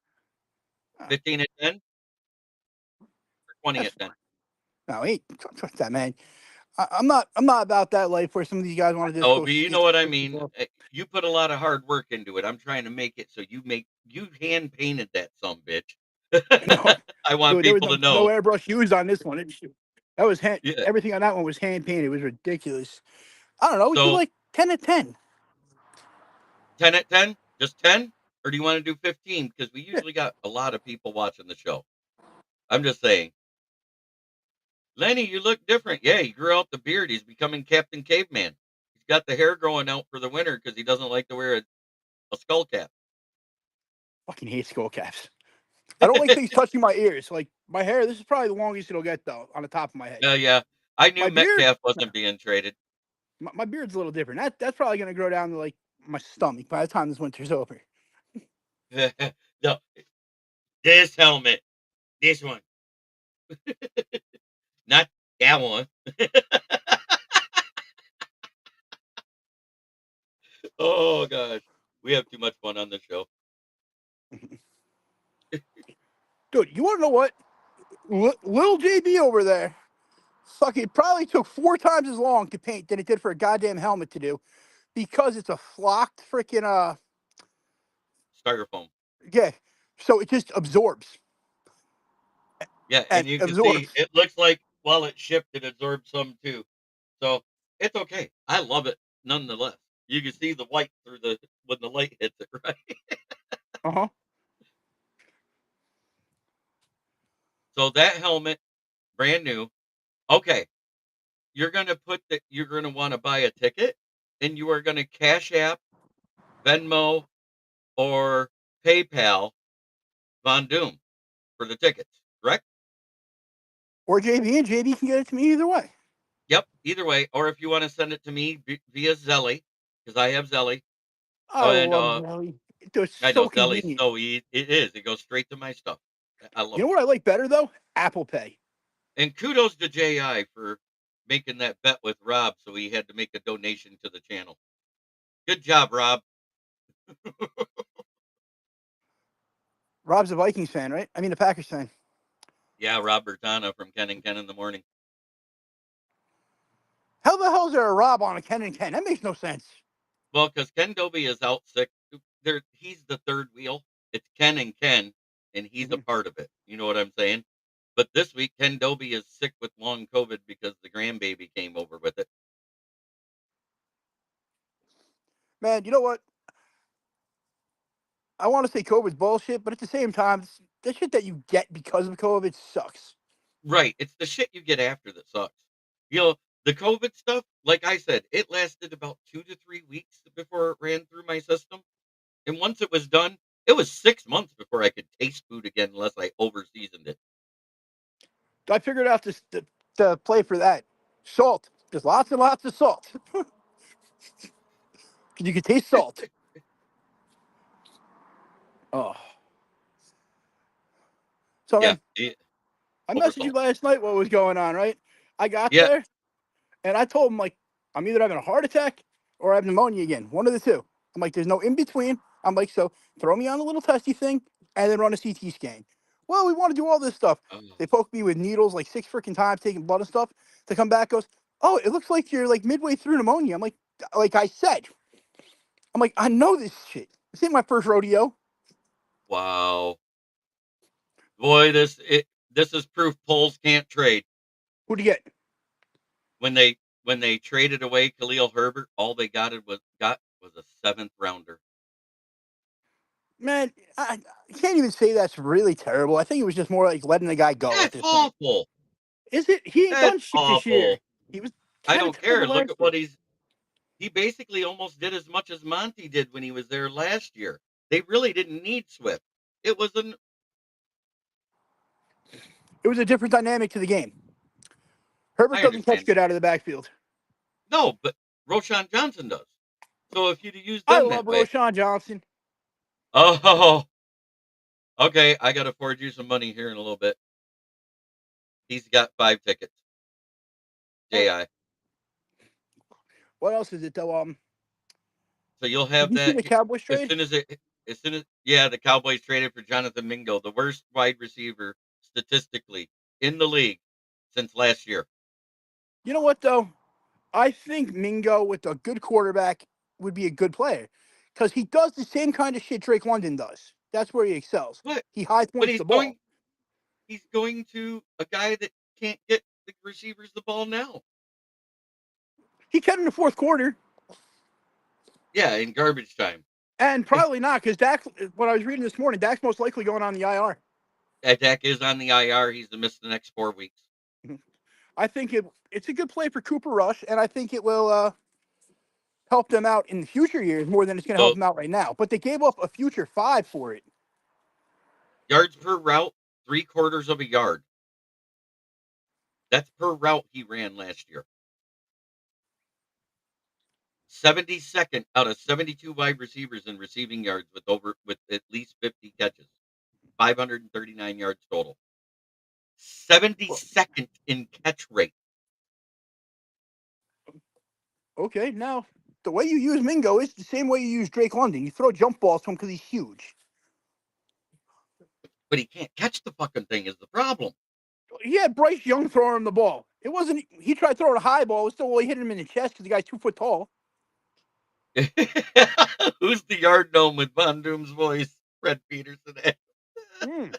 15 at 10 or 20 that's at 10? fine. No, ain't trust that, man. I'm not. I'm not about that life where some of these guys want to just Oh, go but you sneak. know what I mean. You put a lot of hard work into it. I'm trying to make it so you hand painted that some bitch. No, I want dude, there was people no to know. airbrush used on this one. That was Yeah. everything on that one was hand painted. It was ridiculous. I don't know. We do So like 10 at 10. 10 at 10, just 10, or do you want to do 15? Because we Yeah. usually got a lot of people watching the show. I'm just saying. Lenny, you look different. Yeah, he grew out the beard. He's becoming Captain Caveman. He's got the hair growing out for the winter because he doesn't like to wear a skull cap. Fucking hate skull caps. I don't like things touching my ears. Like my hair. This is probably the longest it'll get though on the top of my head. Yeah. I knew My beard. Metcalf No, wasn't being traded. my beard's a little different. That's probably gonna grow down to like my stomach by the time this winter's over. No, this helmet. This one. Not that one. Oh, God. We have too much fun on this show. Dude, you want to know what? Little JB over there, fucking probably took 4 times as long to paint than it did for a goddamn helmet to do, because it's a flocked freaking Styrofoam. yeah. So it just absorbs Yeah, and and you can see absorbs. it looks like while it shipped, it absorbed some too. So it's okay. I love it nonetheless. You can see the white through the when the light hits it, right? Uh huh. So that helmet, brand new. Okay, you're gonna want to buy a ticket, and you are gonna Cash App, Venmo, or PayPal Von Doom for the tickets, correct? Or JB, and JB can get it to me either way. Yep. Either way, or if you want to send it to me via Zelly, because I have Zelly, I and love Zelly. It's I know so Zelly's convenient. so easy. It is. It goes straight to my stuff. I love You know it. what I like better though? Apple Pay. And kudos to JI for making that bet with Rob, so he had to make a donation to the channel. Good job, Rob. Rob's a Vikings fan, right? I mean, a Packers fan. Yeah, Rob Bertana from Ken and Ken in the Morning. How the hell is there a Rob on a Ken and Ken? That makes no sense. Well, because Ken Dobie is out sick. He's the third wheel. It's Ken and Ken, and he's a Mhm. part of it. You know what I'm saying? But this week, Ken Dobie is sick with long COVID because the grandbaby came over with it. Man, you know what? I want to say COVID's bullshit, but at the same time, the shit that you get because of COVID sucks. Right. It's the shit you get after that sucks. You know, the COVID stuff, like I said, it lasted about 2 to 3 weeks before it ran through my system. And once it was done, it was 6 months before I could taste food again unless I over seasoned it. I figured out to play for that. Salt. Just lots and lots of salt. You can taste salt. Oh. So, Yeah. man, I Over messaged you salt. last night what was going on, right? I got Yeah. there, and I told him, like, I'm either having a heart attack or I have pneumonia again. One of the two. I'm like, there's no in between. I'm like, so throw me on a little testy thing and then run a CT scan. Well, we want to do all this stuff. Oh, They poked me with needles like 6 freaking times, taking blood and stuff. To come back, goes, oh, it looks like you're like midway through pneumonia. I'm like I said, I'm like, I know this shit. This ain't my first rodeo. wow. Boy, this is proof polls can't trade. Who'd you get? When they traded away Khalil Herbert, all they got was a seventh rounder. Man, I can't even say that's really terrible. I think it was just more like letting the guy go at That's this point. awful. Is it? He ain't That's done shit this year. awful. He was I kind of don't care. terrible Look last at year. what he basically almost did as much as Monty did when he was there last year. They really didn't need Swift. It was an It was a different dynamic to the game. Herbert I doesn't catch understand. good out of the backfield. No, but Roshan Johnson does. So if you'd have used I them love that way. Roshan Johnson. Oh, okay. I got to forward you some money here in a little bit. He's got 5 tickets. Oh, JI. what else is it though? So you'll Did have you see that the Cowboys as trade? soon as yeah, the Cowboys traded for Jonathan Mingo, the worst wide receiver statistically in the league since last year. You know what though? I think Mingo with a good quarterback would be a good player because he does the same kind of shit Drake London does. That's where he excels. What? He high But points the ball. he's going to a guy that can't get the receivers the ball now. He can in the fourth quarter. Yeah, in garbage time. And probably not because Dak. What I was reading this morning, Dak's most likely going on the IR. Dak is on the IR. He's to miss the next 4 weeks. I think it's a good play for Cooper Rush, and I think it will help them out in the future years more than it's going to help So them out right now. But they gave up a future 5 for it. yards per route, 3/4 of a yard. That's per route he ran last year. 72nd out of 72 wide receivers in receiving yards with at least 50 catches. 539 yards total. Well, 72nd in catch rate. okay, now the way you use Mingo is the same way you use Drake London. You throw jump balls to him because he's huge. But he can't catch the fucking thing is the problem. He had Bryce Young throwing him the ball. It wasn't. He tried throwing a high ball. It was still hit him in the chest because the guy's 2 foot tall. Who's the yard gnome with Von Doom's voice? Fred Peterson. Mm.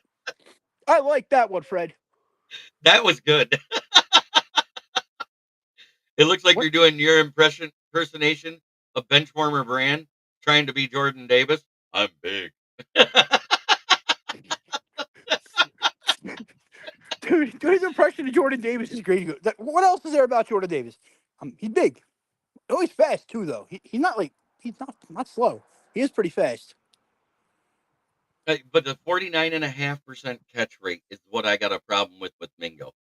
I like that one, Fred. That was good. It looks like What? you're doing your impersonation of Benchwarmer Brand trying to be Jordan Davis. I'm big. Dude, his impression of Jordan Davis is great. What else is there about Jordan Davis? He's big. Oh, he's fast too, though. He's not like he's not slow. He is pretty fast. But the 49.5% catch rate is what I got a problem with Mingo.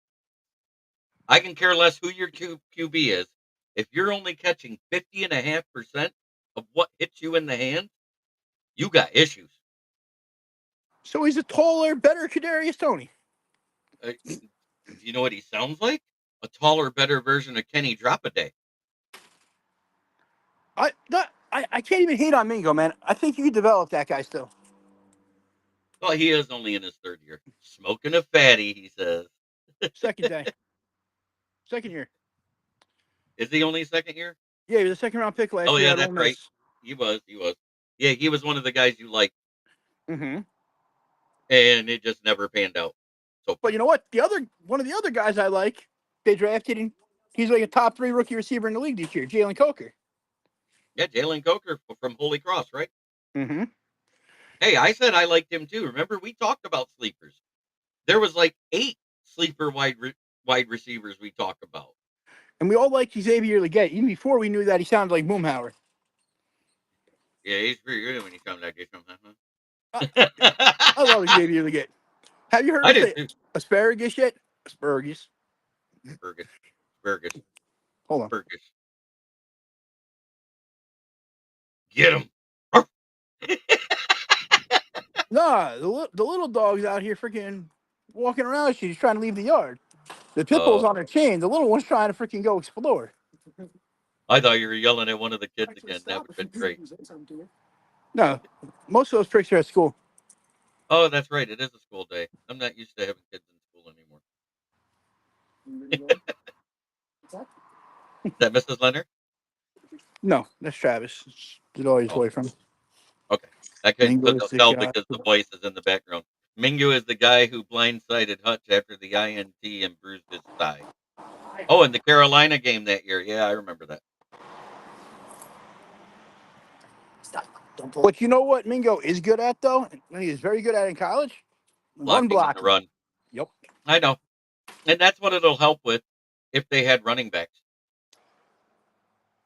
I can care less who your QB is. If you're only catching 50.5% of what hits you in the hand, you got issues. So he's a taller, better Kadarius Toney. You know what he sounds like? A taller, better version of Kenny Drop-A-Day. I can't even hate on Mingo, man. I think you could develop that guy still. Well, he is only in his third year. Smoking a fatty, he says. Second year. Is he only second year? Yeah, he was a second round pick last Oh, year yeah, at Ole that's right. Miss. He was. Yeah, he was one of the guys you liked, Mm-hmm. and it just never panned out so But far. you know what? One of the other guys I like, they drafted him. He's like a top 3 rookie receiver in the league this year, Jalen Coker. Yeah, Jalen Coker from Holy Cross, right? Mm-hmm. Hey, I said I liked him too. Remember, we talked about sleepers. There was like 8 sleeper wide receivers we talked about. And we all like Xavier Legette, even before we knew that he sounded like Boomhauer. Yeah, he's pretty good when he comes like this sometimes. I, Huh? I love Xavier Legette. Have you heard I him did say too. asparagus yet? Asparagus. Burgess, Burgess, Hold on. Burgess. Get him. Nah, the little dog's out here freaking walking around. She's trying to leave the yard. The pit bull's Oh, on her chain. The little one's trying to freaking go explore. I thought you were yelling at one of the kids again. That would have been great. No, most of those pricks are at school. Oh, that's right. It is a school day. I'm not used to having kids in school anymore. Is that Mrs. Leonard? No, that's Travis. It's the dog he's Oh, away from. okay. I Mingo is couldn't the tell guy. because the voice is in the background. Mingo is the guy who blindsided Hutch after the INT and bruised his thigh. Oh, in the Carolina game that year. Yeah, I remember that. But you know what Mingo is good at, though? And he is very good at in college? Run Blocking in the blocking. run. Yep. I know. And that's what it'll help with if they had running backs.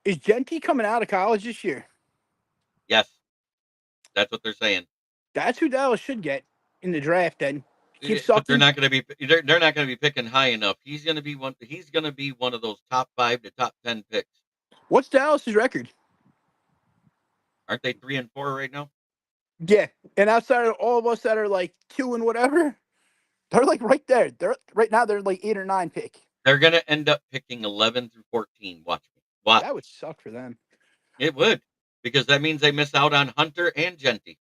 Is Genty coming out of college this year? Yes, that's what they're saying. That's who Dallas should get in the draft then. Keep But they're sucking. not going to be they're not going to be picking high enough. He's going to be one of those top 5 to top 10 picks. What's Dallas's record? Aren't they 3-4 right now? Yeah. And outside of all of us that are like 2 and whatever, they're like right there. They're right now they're like 8 or 9 pick. They're going to end up picking 11 through 14. Watch me. Watch. That would suck for them. It would, because that means they miss out on Hunter and Genty.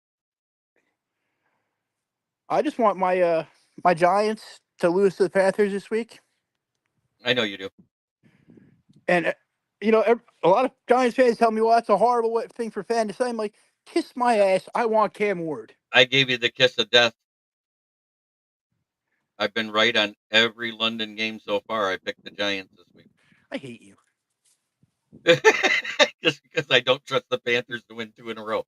I just want my my Giants to lose to the Panthers this week. I know you do. And you know, a lot of Giants fans tell me, "Well, that's a horrible thing for fan to say." I'm like, kiss my ass. I want Cam Ward. I gave you the kiss of death. I've been right on every London game so far. I picked the Giants this week. I hate you. Just because I don't trust the Panthers to win 2 in a row.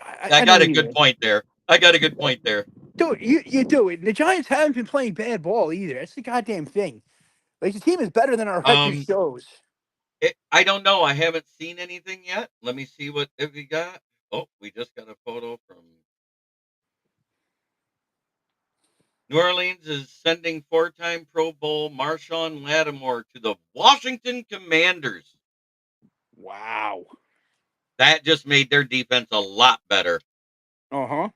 I I got know a you good do. point there. I got a good point there. Dude, you do it. The Giants haven't been playing bad ball either. That's the goddamn thing. Like the team is better than our record shows. I don't know. I haven't seen anything yet. Let me see what if we got. Oh, we just got a photo from New Orleans is sending 4-time Pro Bowl Marshawn Lattimore to the Washington Commanders. Wow. That just made their defense a lot better. Uh-huh.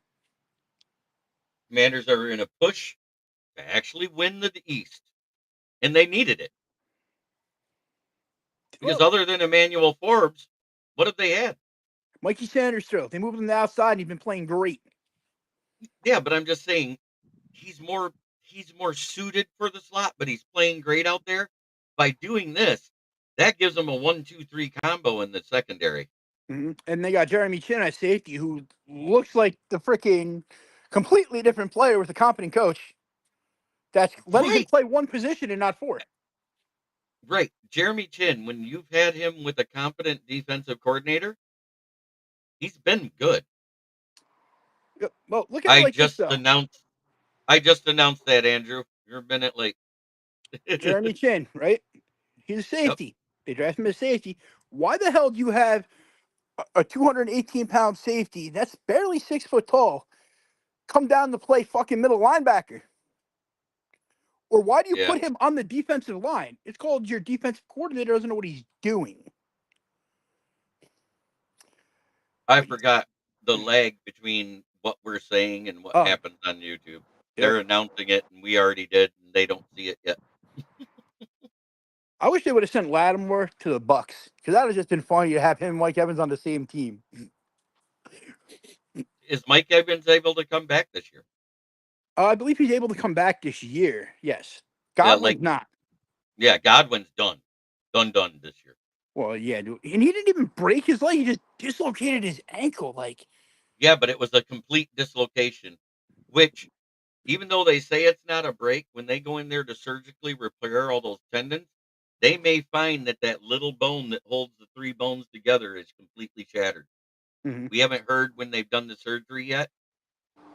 Commanders are in a push to actually win the East, and they needed it. Because Well, other than Emmanuel Forbes, what have they had? Mikey Sanders throw. They moved him to the outside and he's been playing great. Yeah, but I'm just saying he's more suited for the slot, but he's playing great out there. By doing this, that gives them a 1-2-3 combo in the secondary. Mm-hmm. And they got Jeremy Chin at safety, who looks like the freaking completely different player with a competent coach that's letting him Right. play one position and not 4. Right. Jeremy Chin, when you've had him with a competent defensive coordinator, he's been good. Well, look at it like this, though. I just announced that, Andrew. You're a minute late. Jeremy Chin, right? He's a safety. Yep. They draft him as safety. Why the hell do you have a 218-pound safety that's barely 6 foot tall come down to play fucking middle linebacker? Or why do you put him on the defensive line? It's called your defensive coordinator doesn't know what he's doing. I forgot the lag between what we're saying and what Oh, happens on YouTube. yep. They're announcing it, and we already did, and they don't see it yet. I wish they would have sent Lattimore to the Bucks because that would have just been funny to have him and Mike Evans on the same team. Is Mike Evans able to come back this year? I believe he's able to come back this year. Yes, Yeah, Godwin's not. yeah, Godwin's done. Done this year. Well, yeah, dude. And he didn't even break his leg; he just dislocated his ankle. Like, Yeah, but it was a complete dislocation, which, even though they say it's not a break, when they go in there to surgically repair all those tendons, they may find that that little bone that holds the three bones together is completely shattered. mhm. We haven't heard when they've done the surgery yet,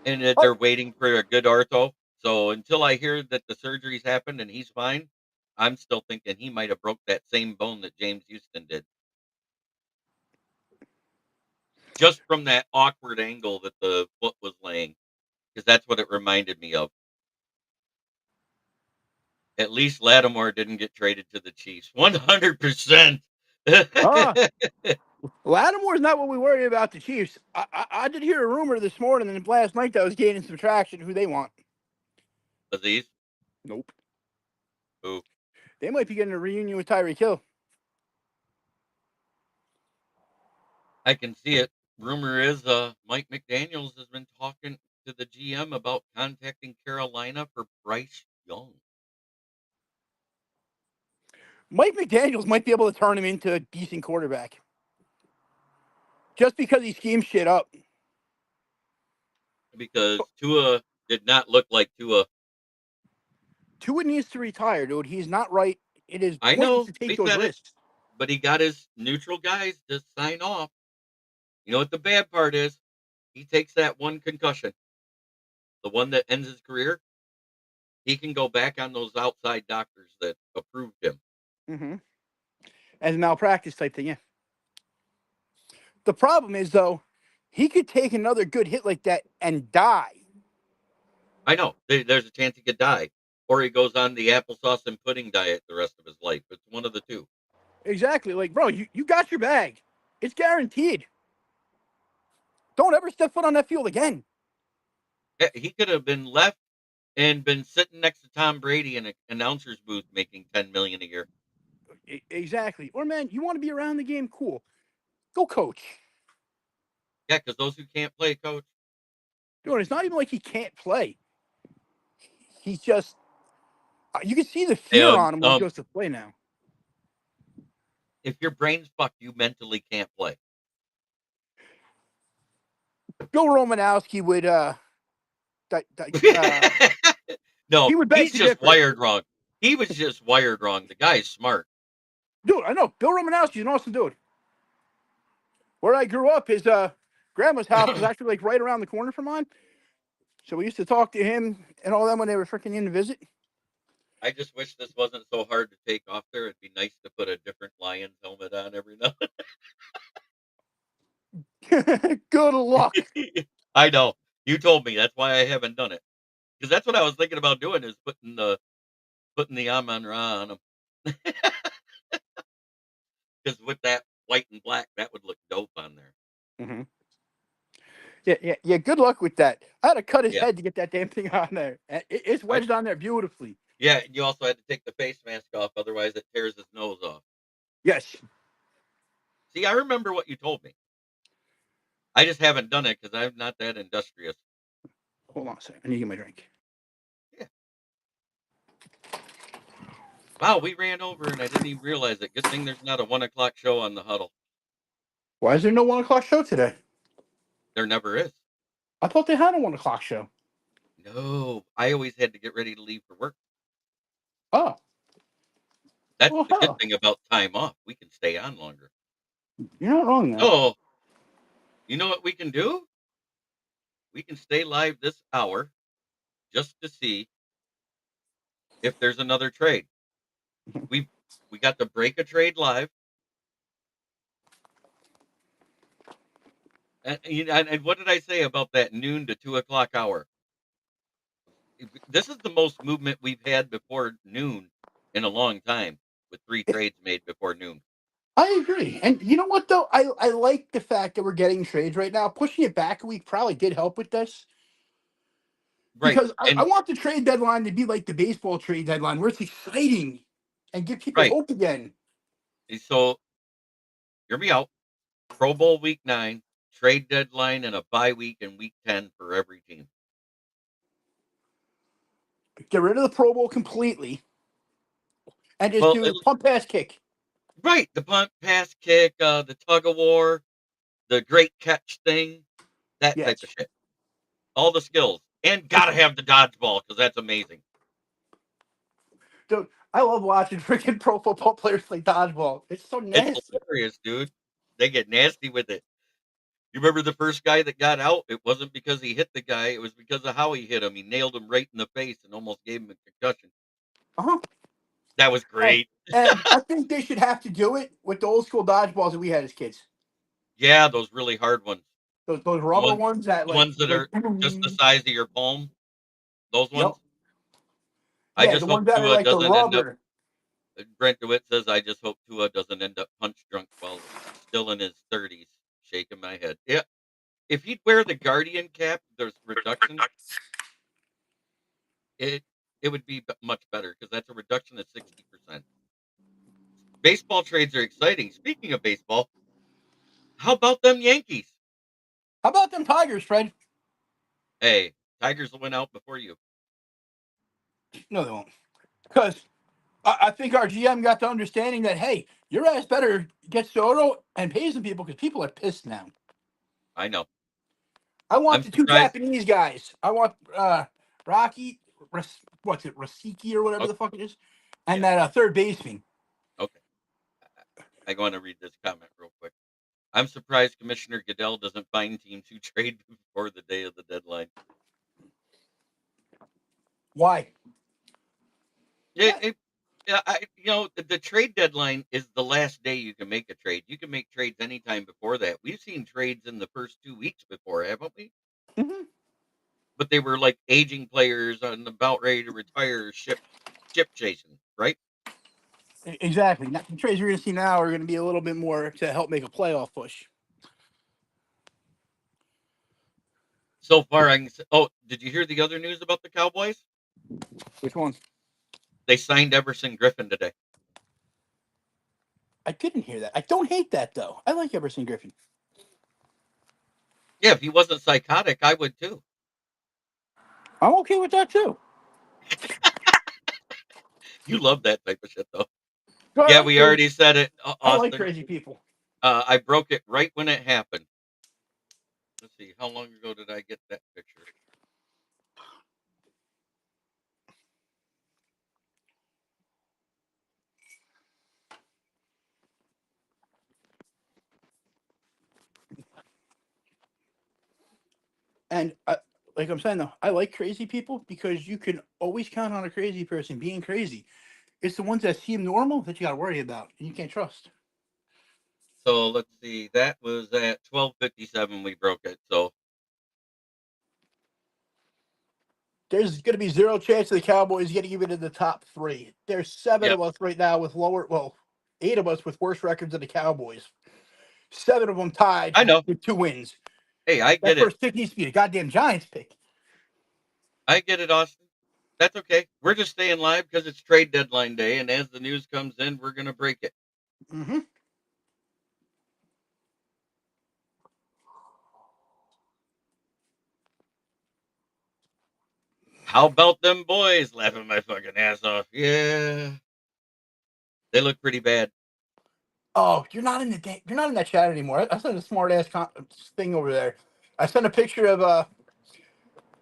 and that Oh, they're waiting for a good ortho. So until I hear that the surgery's happened and he's fine, I'm still thinking he might have broke that same bone that James Houston did, just from that awkward angle that the foot was laying, because that's what it reminded me of. At least Lattimore didn't get traded to the Chiefs. 100%. ah, Lattimore's not what we worry about the Chiefs. I did hear a rumor this morning and last night that was gaining some traction. Who they want? Aziz, Nope. who They might be getting a reunion with Tyreek Hill. I can see it. Rumor is Mike McDaniels has been talking to the GM about contacting Carolina for Bryce Young. Mike McDaniels might be able to turn him into a decent quarterback just because he schemes shit up. Because Tua did not look like Tua. Tua needs to retire, dude. He's not right. It is I pointless know to take we those said it, risks. but he got his neutral guys to sign off. You know what the bad part is? He takes that one concussion, the one that ends his career. He can go back on those outside doctors that approved him. Mm-hmm. As a malpractice type thing, yeah. The problem is, though, he could take another good hit like that and die. I know there's a chance he could die, or he goes on the applesauce and pudding diet the rest of his life. It's one of the two. Exactly. Like, bro, you got your bag. It's guaranteed. Don't ever step foot on that field again. He could have been left and been sitting next to Tom Brady in an announcer's booth making $10 million a year. Exactly. Or, man, you want to be around the game? Cool. Go coach. Yeah, because those who can't play, coach. Dude, it's not even like he can't play. He's just, you can see the Hey, fear on him when he goes to play now. if your brain's fucked, you mentally can't play. Bill Romanowski would, No, he would beg he's to just differ. wired wrong. He was just wired wrong. The guy's smart. Dude, I know. Bill Romanowski's an awesome dude. Where I grew up, his grandma's house was actually like right around the corner from mine. So we used to talk to him and all them when they were freaking in to visit. I just wish this wasn't so hard to take off there. It'd be nice to put a different Lions helmet on every now Good luck. I know. You told me. That's why I haven't done it. Because that's what I was thinking about doing is putting the Amon Ra on them. Because with that white and black, that would look dope on there. Mm-hmm. Yeah. Good luck with that. I had to cut his Yeah. head to get that damn thing on there. It's wedged on there beautifully. Yeah, and you also had to take the face mask off, otherwise it tears his nose off. Yes. See, I remember what you told me. I just haven't done it because I'm not that industrious. Hold on a second. I need to get my drink. Yeah. Wow, we ran over and I didn't even realize it. Good thing there's not a 1 o'clock show on the huddle. Why is there no 1 o'clock show today? There never is. I thought they had a 1 o'clock show. No, I always had to get ready to leave for work. Oh. That's Well, the good hell. thing about time off. We can stay on longer. You're not wrong there. Oh, you know what we can do? We can stay live this hour just to see if there's another trade. We got to break a trade live. And what did I say about that noon to 2 o'clock hour? This is the most movement we've had before noon in a long time, with 3 trades made before noon. I agree. And you know what though? I like the fact that we're getting trades right now. Pushing it back a week probably did help with this. Right. Because I And want the trade deadline to be like the baseball trade deadline, where it's exciting and give people right. hope again. So hear me out. Pro Bowl week 9, trade deadline, and a bye week in week 10 for every team. Get rid of the Pro Bowl completely and just Well, do the pump pass kick. right. The punt, pass, kick, the tug of war, the great catch thing, that type Yes. of shit. All the skills. And got to have the dodgeball because that's amazing. Dude, I love watching freaking pro football players play dodgeball. It's so It's nasty. hilarious, dude. They get nasty with it. You remember the first guy that got out? It wasn't because he hit the guy. It was because of how he hit him. He nailed him right in the face and almost gave him a concussion. Uh-huh. That was And, great. and I think they should have to do it with the old school dodgeballs that we had as kids. Yeah, those really hard ones. Those The rubber ones, ones that the ones that like are just the size of your palm. Those yep. ones. I Yeah, just the hope ones that are Tua like the doesn't end up. rubber. Brent DeWitt says, "I just hope Tua doesn't end up punch drunk while still in his 30s." Shaking my head. Yeah, if he'd wear the Guardian cap, there's reduction. It it would be much better because that's a reduction of 60%. Baseball trades are exciting. Speaking of baseball, how about them Yankees? How about them Tigers, Fred? Hey, Tigers will win out before you. No, they won't. Because I think our GM got the understanding that, hey, your ass better get Soto and pay some people because people are pissed now. I know. I want I'm the two surprised. Japanese guys. I want Rocky, what's it, Rasiki or whatever Oh, the fuck it is, and yeah. that third baseman. Okay. I want to read this comment real quick. I'm surprised Commissioner Goodell doesn't find teams who trade before the day of the deadline. Why? Yeah, Yeah. the trade deadline is the last day you can make a trade. You can make trades anytime before that. We've seen trades in the first 2 weeks before, haven't we? Mm-hmm. But they were like aging players and about ready to retire, ship chasing, right? Exactly. Now, the trades you're going to see now are going to be a little bit more to help make a playoff push. So far, I can say, oh, did you hear the other news about the Cowboys? Which one? They signed Everson Griffin today. I didn't hear that. I don't hate that though. I like Everson Griffin. Yeah, if he wasn't psychotic, I would too. I'm okay with that too. You love that type of shit, though. So I Yeah, like we crazy. already said it, I like Austin. crazy people. I broke it right when it happened. Let's see, how long ago did I get that picture? And like I'm saying though, I like crazy people because you can always count on a crazy person being crazy. It's the ones that seem normal that you got to worry about and you can't trust. So let's see, that was at 12:57 we broke it. So There's going to be zero chance of the Cowboys getting even in the top three. There's seven yeah, of us right now with lower, well, eight of us with worse records than the Cowboys. Seven of them tied I know. with 2 wins. Hey, I That get it. first pick needs to be a goddamn Giants pick. I get it, Austin. That's okay. We're just staying live because it's trade deadline day, and as the news comes in, we're gonna break it. Mm-hmm. How about them boys? Laughing my fucking ass off. Yeah, they look pretty bad. Oh, you're not in that chat anymore. I sent a smart ass thing over there. I sent a picture of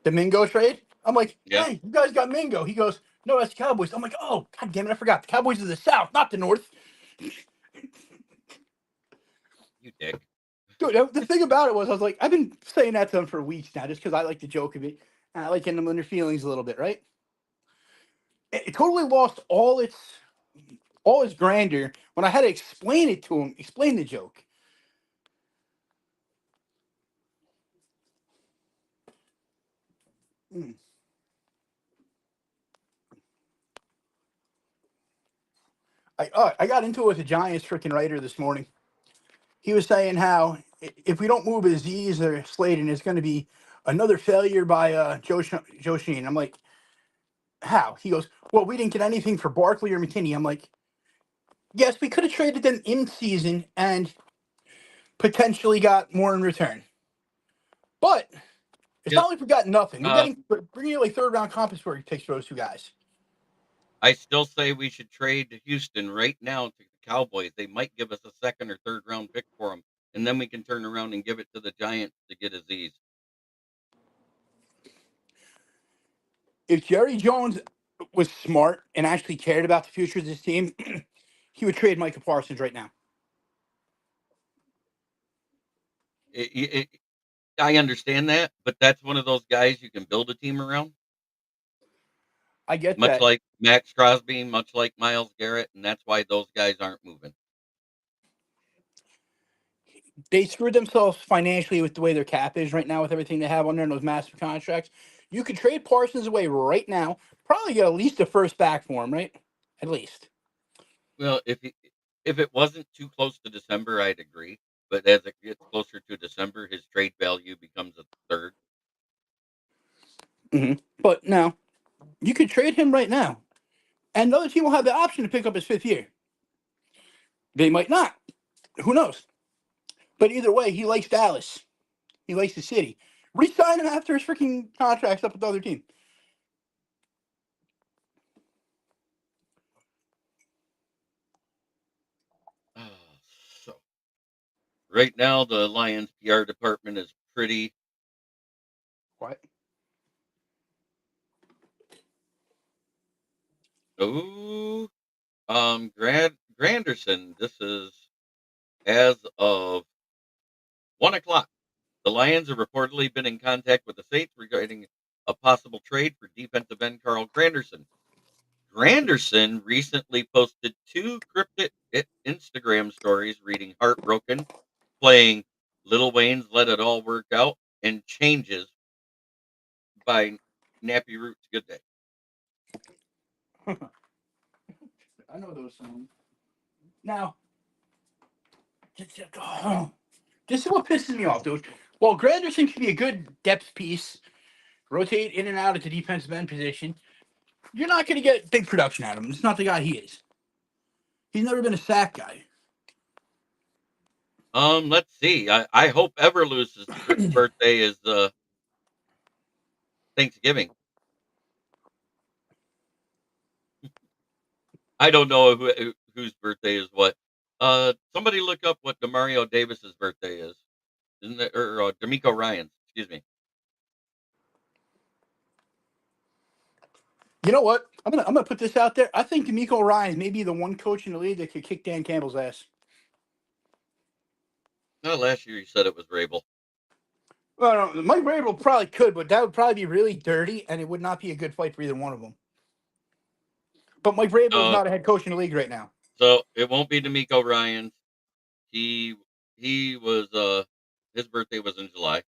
the Mingo trade. I'm like, Yeah, hey, you guys got Mingo. He goes, no, that's the Cowboys. I'm like, oh, god damn it, I forgot. The Cowboys are the South, not the North. you dick. Dude, the thing about it was, I was like, I've been saying that to them for weeks now, just because I like the joke of it, and I like getting them in their feelings a little bit, right? It totally lost all its grandeur when I had to explain it to him, explain the joke. Mm. I got into it with a Giants freaking writer this morning. He was saying how if we don't move Aziz or Slayton, it's going to be another failure by Joe Sheen. I'm like, how? He goes, well, we didn't get anything for Barkley or McKinney. I'm like, yes, we could have traded them in season and potentially got more in return. But it's Yep. not like we got nothing. We're bringing in like third round compensatory picks for those two guys. I still say we should trade Houston right now to the Cowboys. They might give us a second or third round pick for them, and then we can turn around and give it to the Giants to get Aziz. If Jerry Jones was smart and actually cared about the future of this team, he would trade Micah Parsons right now. I understand that, but that's one of those guys you can build a team around. I get Much that. like Max Crosby, much like Myles Garrett, and that's why those guys aren't moving. They screwed themselves financially with the way their cap is right now with everything they have under those massive contracts. You could trade Parsons away right now, probably get at least a first back for him, right? At least. Well, if it wasn't too close to December, I'd agree. But as it gets closer to December, his trade value becomes a third. But now, you could trade him right now. And the other team will have the option to pick up his fifth year. They might not. Who knows? But either way, he likes Dallas. He likes the city. Resign him after his freaking contract's up with the other team. So right now, the Lions PR department is pretty. What? Oh, Granderson. This is as of 1 o'clock. The Lions have reportedly been in contact with the Saints regarding a possible trade for defensive end Carl Granderson. Granderson recently posted two cryptic Instagram stories reading Heartbroken, playing Lil Wayne's Let It All Work Out, and Changes by Nappy Roots Good Day. I know those songs. Now, this is what pisses me off, dude. Well, Granderson can be a good depth piece, rotate in and out at the defensive end position. You're not going to get big production out of him. It's not the guy he is. He's never been a sack guy. Let's see. I hope Everloose's birthday is Thanksgiving. I don't know whose birthday is what. Somebody look up what Demario Davis's birthday is. Isn't it, or D'Amico Ryan's? Excuse me. You know what? I'm gonna put this out there. I think D'Amico Ryan may be the one coach in the league that could kick Dan Campbell's ass. No, last year you said it was Rabel. Well, no, Mike Vrabel probably could, but that would probably be really dirty, and it would not be a good fight for either one of them. But Mike Vrabel is not a head coach in the league right now. So it won't be D'Amico Ryan's. He was his birthday was in July.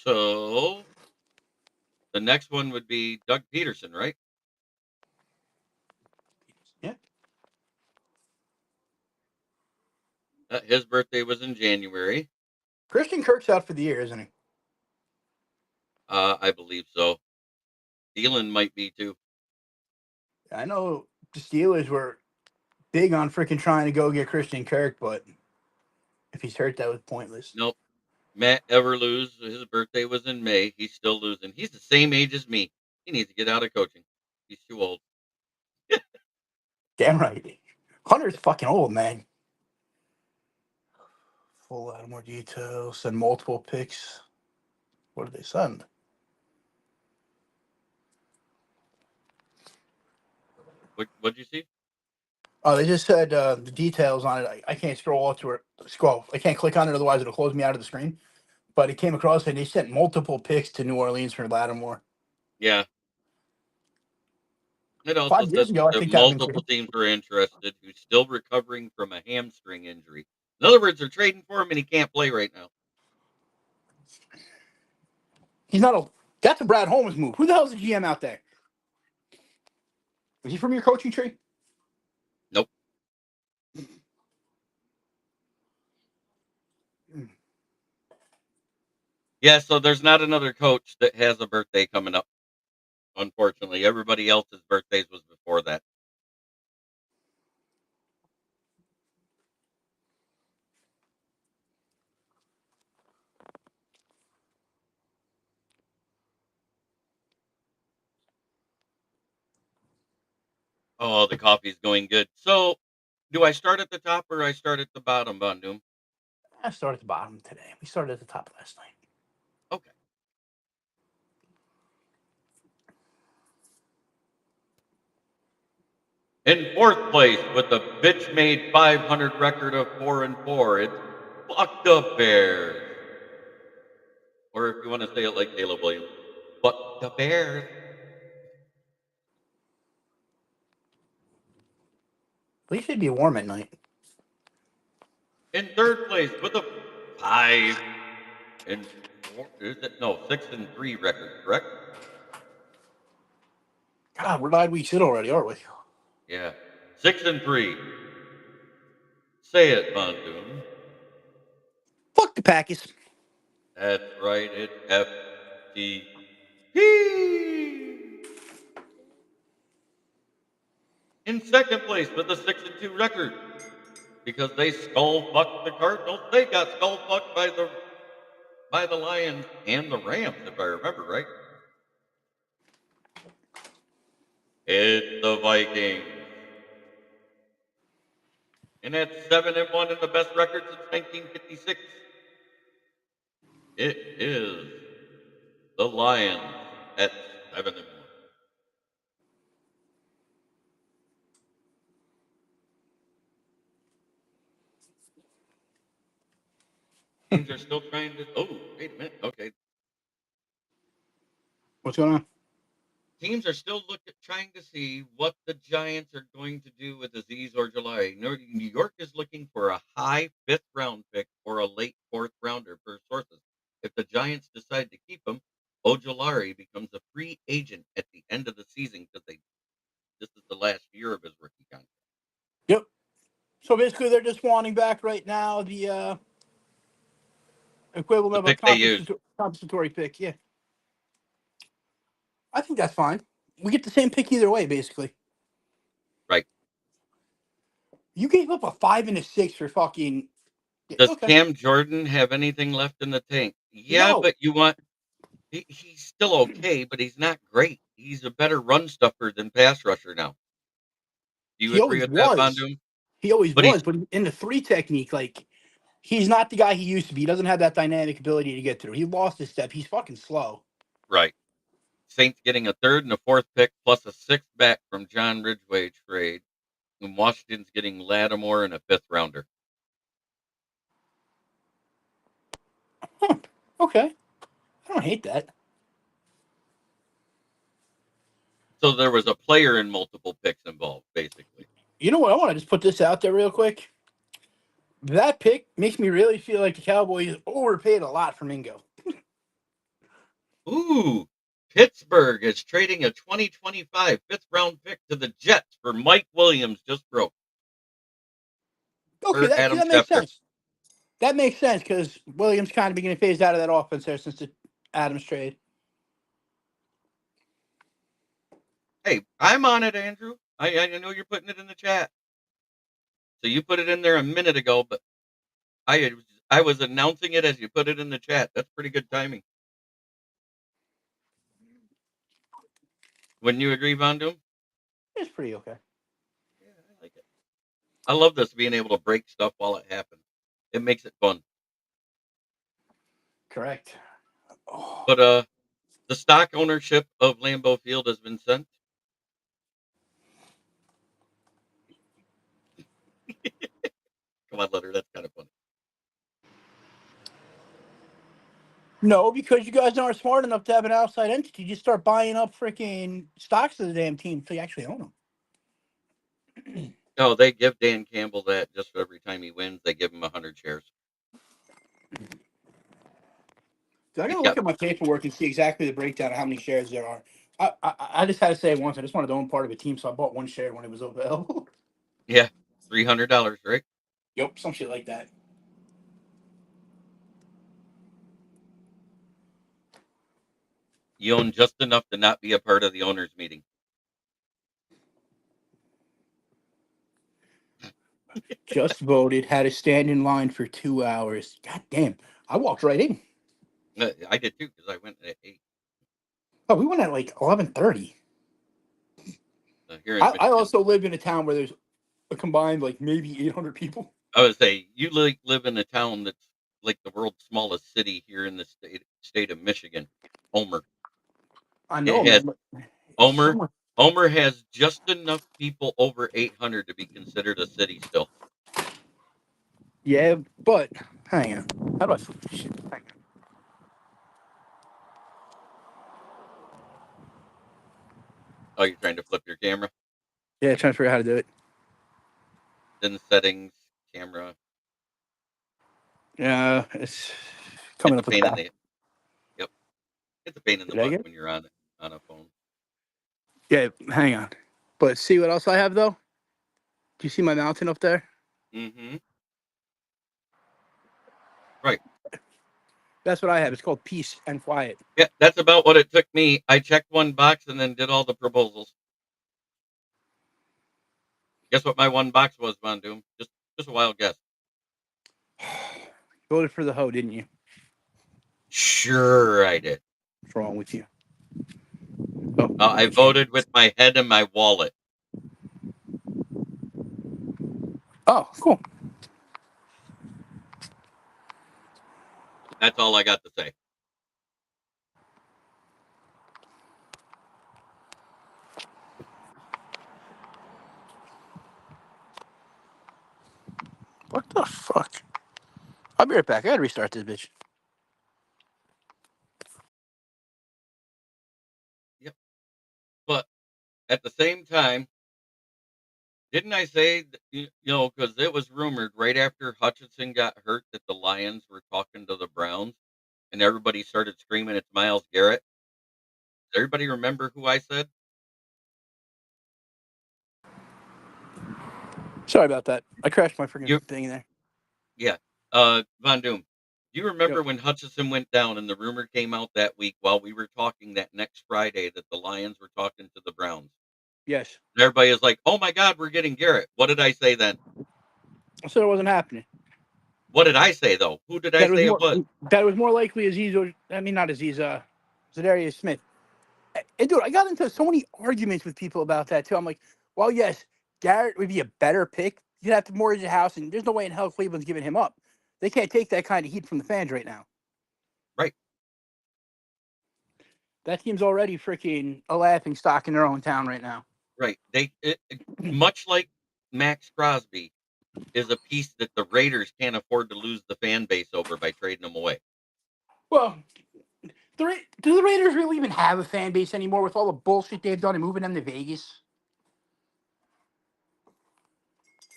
So the next one would be Doug Peterson, right? Yeah. His birthday was in January. Christian Kirk's out for the year, isn't he? I believe so. Thielen might be too. I know the Steelers were big on freaking trying to go get Christian Kirk, but if he's hurt, that was pointless. Nope. Matt Everlose, his birthday was in May. He's still losing. He's the same age as me. He needs to get out of coaching. He's too old. Damn right. Hunter's fucking old, man. Full lot more details and multiple picks. What did they send? What'd you see? Oh, they just said the details on it. I can't scroll up to it. Scroll. I can't click on it, otherwise it'll close me out of the screen. But it came across and they sent multiple picks to New Orleans for Lattimore. Yeah. It also 5 years said ago, I that think that would multiple teams were interested. Who's still recovering from a hamstring injury. In other words, they're trading for him and he can't play right now. He's not a. That's a Brad Holmes move. Who the hell's the GM out there? Is he from your coaching tree? Nope. Yeah, so there's not another coach that has a birthday coming up. Unfortunately, everybody else's birthdays was before that. Oh, the coffee's going good. So, do I start at the top or I start at the bottom, Bandung? I started at the bottom today. We started at the top last night. Okay. In fourth place with the bitch made 500 record of 4-4, it's Fuck the Bears. Or if you want to say it like Caleb Williams, Fuck the Bears. At least it'd be warm at night. In third place with a 5 and 4, is it? No, 6-3 record, correct? God, we're 9 weeks in already, aren't we? Yeah. 6-3. Say it, Bandung. Fuck the Packers. That's right, it's FTP. In second place with a 6-2 record. Because they skull fucked the Cardinals, they got skull fucked by the Lions and the Rams, if I remember right. It's the Vikings. And at 7-1 in the best record since 1956. It is the Lions at 7-1. Teams are still trying to. Oh, wait a minute. Okay. What's going on? Teams are still trying to see what the Giants are going to do with Azeez Ojulari. New York is looking for a high 5th round pick or a late 4th rounder per sources. If the Giants decide to keep him, Ojulari becomes a free agent at the end of the season because this is the last year of his rookie contract. Yep. So basically, they're just wanting back right now the equivalent The of a pick they used. compensatory pick. Yeah. I think that's fine. We get the same pick either way, basically. Right. You gave up a 5 and a 6 for fucking. Does Okay. Cam Jordan have anything left in the tank? Yeah, No. but he's still okay, but he's not great. He's a better run stuffer than pass rusher now. Do you He agree always with that, was. Bandung? He always But he's was. But in the 3 technique, like, he's not the guy he used to be. He doesn't have that dynamic ability to get through. He lost his step. He's fucking slow. right. Saints getting a 3rd and a 4th pick plus a 6th back from John Ridgway trade. And Washington's getting Lattimore and a 5th rounder. Huh. Okay. I don't hate that. So there was a player in multiple picks involved, basically. You know what? I want to just put this out there real quick. That pick makes me really feel like the Cowboys overpaid a lot for Mingo. Ooh, Pittsburgh is trading a 2025 5th round pick to the Jets for Mike Williams, just broke. Okay, Or Adam that makes Schefter. sense. That makes sense because Williams kind of beginning to phase out of that offense there since the Adams trade. Hey, I'm on it, Andrew. I know you're putting it in the chat. So you put it in there a minute ago, but I was announcing it as you put it in the chat. That's pretty good timing. Wouldn't you agree, Von Doom? It's pretty okay. Yeah, I like it. I love this being able to break stuff while it happens. It makes it fun. Correct. Oh. But the stock ownership of Lambeau Field has been sent. Come on, Letter. That's kind of funny. No, because you guys aren't smart enough to have an outside entity. You just start buying up freaking stocks of the damn team until you actually own them. No, they give Dan Campbell that just for every time he wins. They give him 100 shares. So I gotta look at my paperwork and see exactly the breakdown of how many shares there are. I just had to say it once. I just wanted to own part of a team, so I bought one share when it was available. Yeah, $300, right? Yep, some shit like that. You own just enough to not be a part of the owners' meeting. Just voted. Had to stand in line for 2 hours. God damn! I walked right in. I did too because I went at 8 Oh, we went at like 11:30. here in I Michigan. also live in a town where there's a combined like maybe 800 people. I would say you live in a town that's like the world's smallest city here in the state of Michigan, Homer. I It know, has man, but it's so Homer. much. Homer has just enough people over 800 to be considered a city still. Yeah, but hang on. How do I flip this shit? Hang on. Oh, you're trying to flip your camera? Yeah, trying to figure out how to do it. Then settings, camera. Yeah, it's It's coming a up with pain in that. the Yep. It's a pain in the Did I butt get it? when you're on a phone. Yeah, hang on. But see what else I have though? Do you see my mountain up there? Mm-hmm. Right. That's what I have. It's called peace and quiet. Yeah, that's about what it took me. I checked one box and then did all the proposals. Guess what my one box was, Von Doom? Just a wild guess. Voted for the hoe, didn't you? Sure, I did. What's wrong with you? Oh, I voted with my head and my wallet. oh, cool. That's all I got to say. What the fuck? I'll be right back. I gotta restart this bitch. Yep. But at the same time, didn't I say, because it was rumored right after Hutchinson got hurt that the Lions were talking to the Browns and everybody started screaming, it's Myles Garrett. Does everybody remember who I said? Sorry about that. I crashed my freaking You, thing there. yeah. Von Doom, do you Yep. remember when Hutchinson went down and the rumor came out that week while we were talking that next Friday that the Lions were talking to the Browns? Yes. And everybody is like, oh my God, we're getting Garrett. What did I say then? I said it wasn't happening. What did I say though? Who did I That it was say it more. was? That it was more likely Aziz. I mean, not Aziz. Zadarius Smith. And dude, I got into so many arguments with people about that too. I'm like, well, yes, Garrett would be a better pick. You'd have to mortgage a house, and there's no way in hell Cleveland's giving him up. They can't take that kind of heat from the fans right now. Right. That team's already freaking a laughing stock in their own town right now. Right. Much like Max Crosby is a piece that the Raiders can't afford to lose the fan base over by trading them away. Well, do the Raiders really even have a fan base anymore with all the bullshit they've done and moving them to Vegas?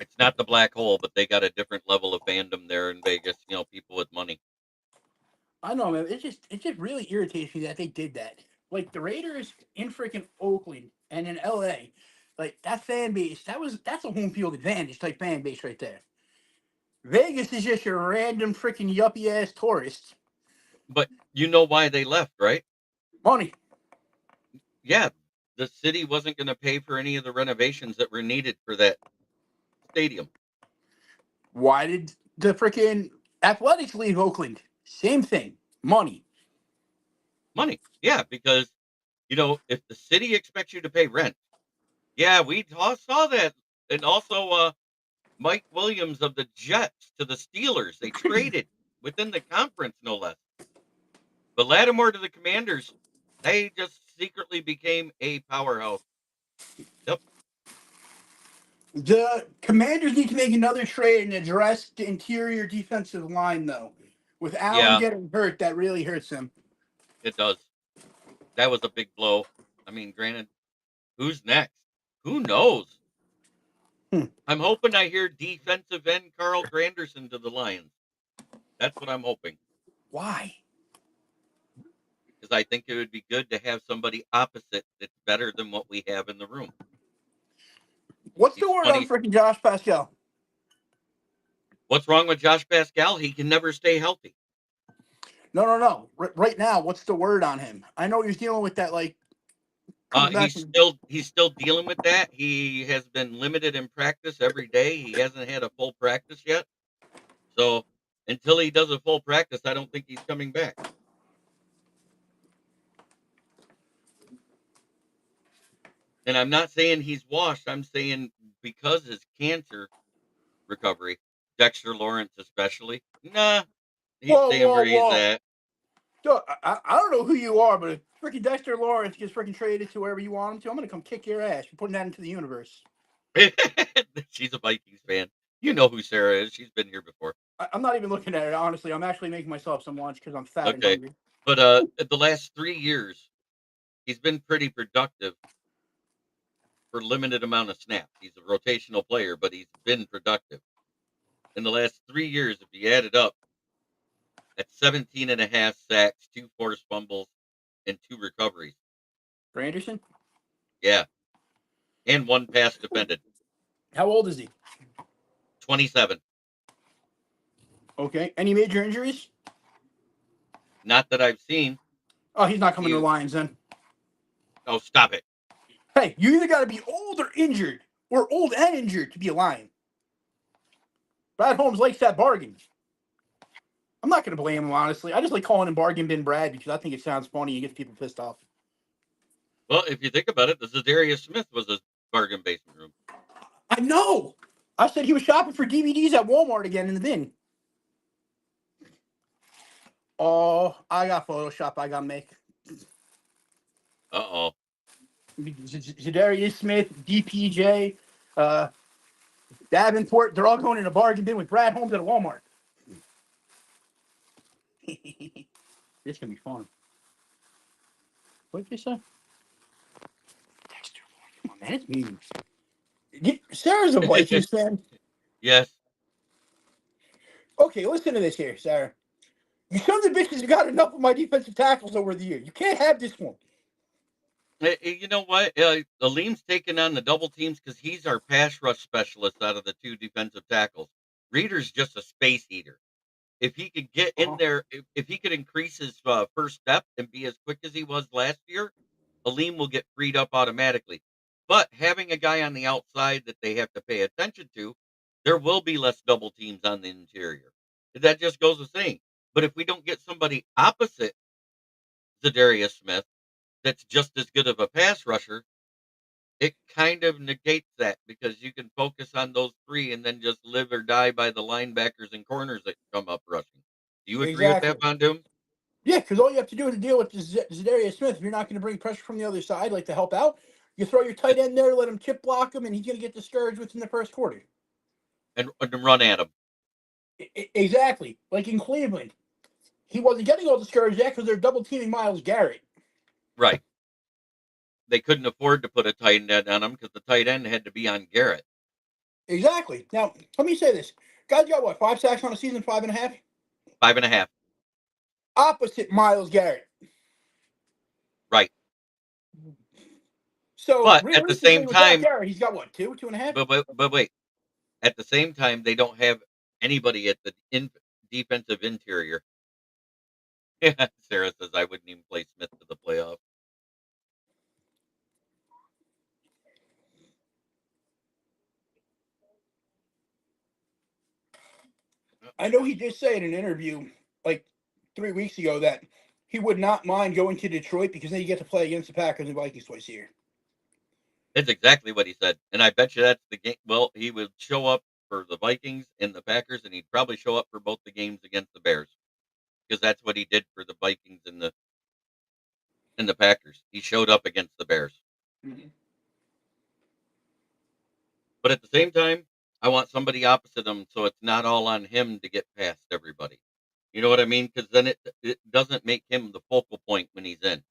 It's not the black hole, but they got a different level of fandom there in Vegas. People with money. I know, man. It just really irritates me that they did that. Like the Raiders in freaking Oakland and in LA, like that fan base, that's a home field advantage type fan base right there. Vegas is just your random freaking yuppie ass tourist. But you know why they left, right? Money. Yeah, the city wasn't going to pay for any of the renovations that were needed for that stadium. Why did the freaking Athletics leave Oakland? Same thing. Money. Money. Yeah, because, if the city expects you to pay rent, yeah, we saw that. And also, Mike Williams of the Jets to the Steelers. They traded within the conference, no less. But Lattimore to the Commanders, they just secretly became a powerhouse. Yep. The Commanders need to make another trade and address the interior defensive line, though. With Allen Yeah, getting hurt, that really hurts them. it does. That was a big blow. I mean, granted, who's next? Who knows? Hmm. I'm hoping I hear defensive end Carl Granderson to the Lions. That's what I'm hoping. Why? because I think it would be good to have somebody opposite that's better than what we have in the room. What's He's the word on 20. freaking Josh Pascal? What's wrong with Josh Pascal? He can never stay healthy. No. Right now, what's the word on him? I know he's dealing with that, like, coming back He's from. still dealing with that. He has been limited in practice every day. He hasn't had a full practice yet. So until he does a full practice, I don't think he's coming back. And I'm not saying he's washed. I'm saying because his cancer recovery, Dexter Lawrence especially, nah, he's staying where he's Whoa. at. Dude, I don't know who you are, but if freaking Dexter Lawrence gets freaking traded to wherever you want him to, I'm going to come kick your ass for putting that into the universe. She's a Vikings fan. You know who Sarah is. She's been here before. I'm not even looking at it, honestly. I'm actually making myself some lunch because I'm fat and Okay. hungry. But the last 3 years, he's been pretty productive for limited amount of snaps. He's a rotational player, but he's been productive. In the last 3 years, if you add it up, at 17 and a half sacks, 2 forced fumbles, and 2 recoveries. Granderson? Yeah. And 1 pass defended. How old is he? 27. Okay. Any major injuries? Not that I've seen. Oh, he's not coming to the Lions then. Oh, stop it. Hey, you either got to be old or injured, or old and injured to be a Lion. Brad Holmes likes that bargain. I'm not going to blame him, honestly. I just like calling him Bargain Bin Brad because I think it sounds funny and gets people pissed off. Well, if you think about it, the Zadarius Smith was a bargain basement room. I know. I said he was shopping for DVDs at Walmart again in the bin. Oh, I got Photoshop I got to make. Uh-oh. Zadarius Smith, DPJ, Davenport, they're all going in a bargain bin with Brad Holmes at a Walmart. This can be fun. What did you say? Dexter, come on, man, it's me. Sarah's a Vikings fan. Yes. Okay, listen to this here, Sarah. You sons of bitches have got enough of my defensive tackles over the year. You can't have this one. You know what? Aleem's taking on the double teams because he's our pass rush specialist out of the 2 defensive tackles. Reeder's just a space eater. If he could get in there, if he could increase his first step and be as quick as he was last year, Aleem will get freed up automatically. But having a guy on the outside that they have to pay attention to, there will be less double teams on the interior. That just goes with saying. But if we don't get somebody opposite Zadarius Smith that's just as good of a pass rusher, it kind of negates that because you can focus on those 3 and then just live or die by the linebackers and corners that come up rushing. Do you agree with Exactly. that, Von Doom? Yeah, because all you have to do is deal with Zadarius Smith. If you're not going to bring pressure from the other side, like to help out, you throw your tight end there, let him chip block him, and he's going to get discouraged within the first quarter. And run at him. Exactly. Like in Cleveland. He wasn't getting all discouraged yet because they're double teaming Myles Garrett. Right. They couldn't afford to put a tight end on him because the tight end had to be on Garrett. Exactly. Now, let me say this. Guys got what, 5 sacks on a season, 5.5? 5.5. Opposite Myles Garrett. Right. So, But at the realistically, same with Jack time, Garrett, he's got what, 2.5? but wait. At the same time, they don't have anybody at the defensive interior. Sarah says I wouldn't even play Smith to the playoffs. I know he did say in an interview like 3 weeks ago that he would not mind going to Detroit because then you get to play against the Packers and Vikings twice a year. It's exactly what he said. And I bet you that's the game. Well, he would show up for the Vikings and the Packers, and he'd probably show up for both the games against the Bears. Because that's what he did for the Vikings and the Packers. He showed up against the Bears. Mm-hmm. But at the same time, I want somebody opposite him so it's not all on him to get past everybody. You know what I mean? Because then it doesn't make him the focal point when he's in.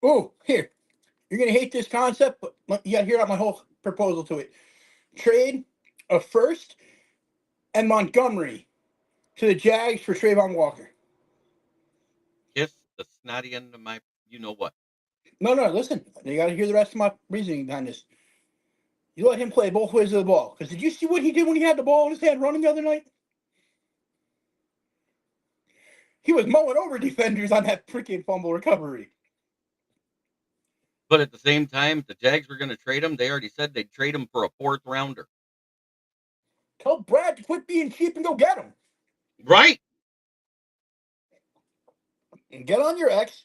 Oh, here. You're going to hate this concept, but you got to hear out my whole proposal to it. Trade a first and Montgomery to the Jags for Trayvon Walker. Kiss the snotty end of my you know what. No, listen. You got to hear the rest of my reasoning behind this. You let him play both ways of the ball. Because did you see what he did when he had the ball in his hand running the other night? He was mowing over defenders on that freaking fumble recovery. But at the same time, if the Jags were going to trade him, they already said they'd trade him for a 4th rounder. Tell Brad to quit being cheap and go get him. Right. And get on your X,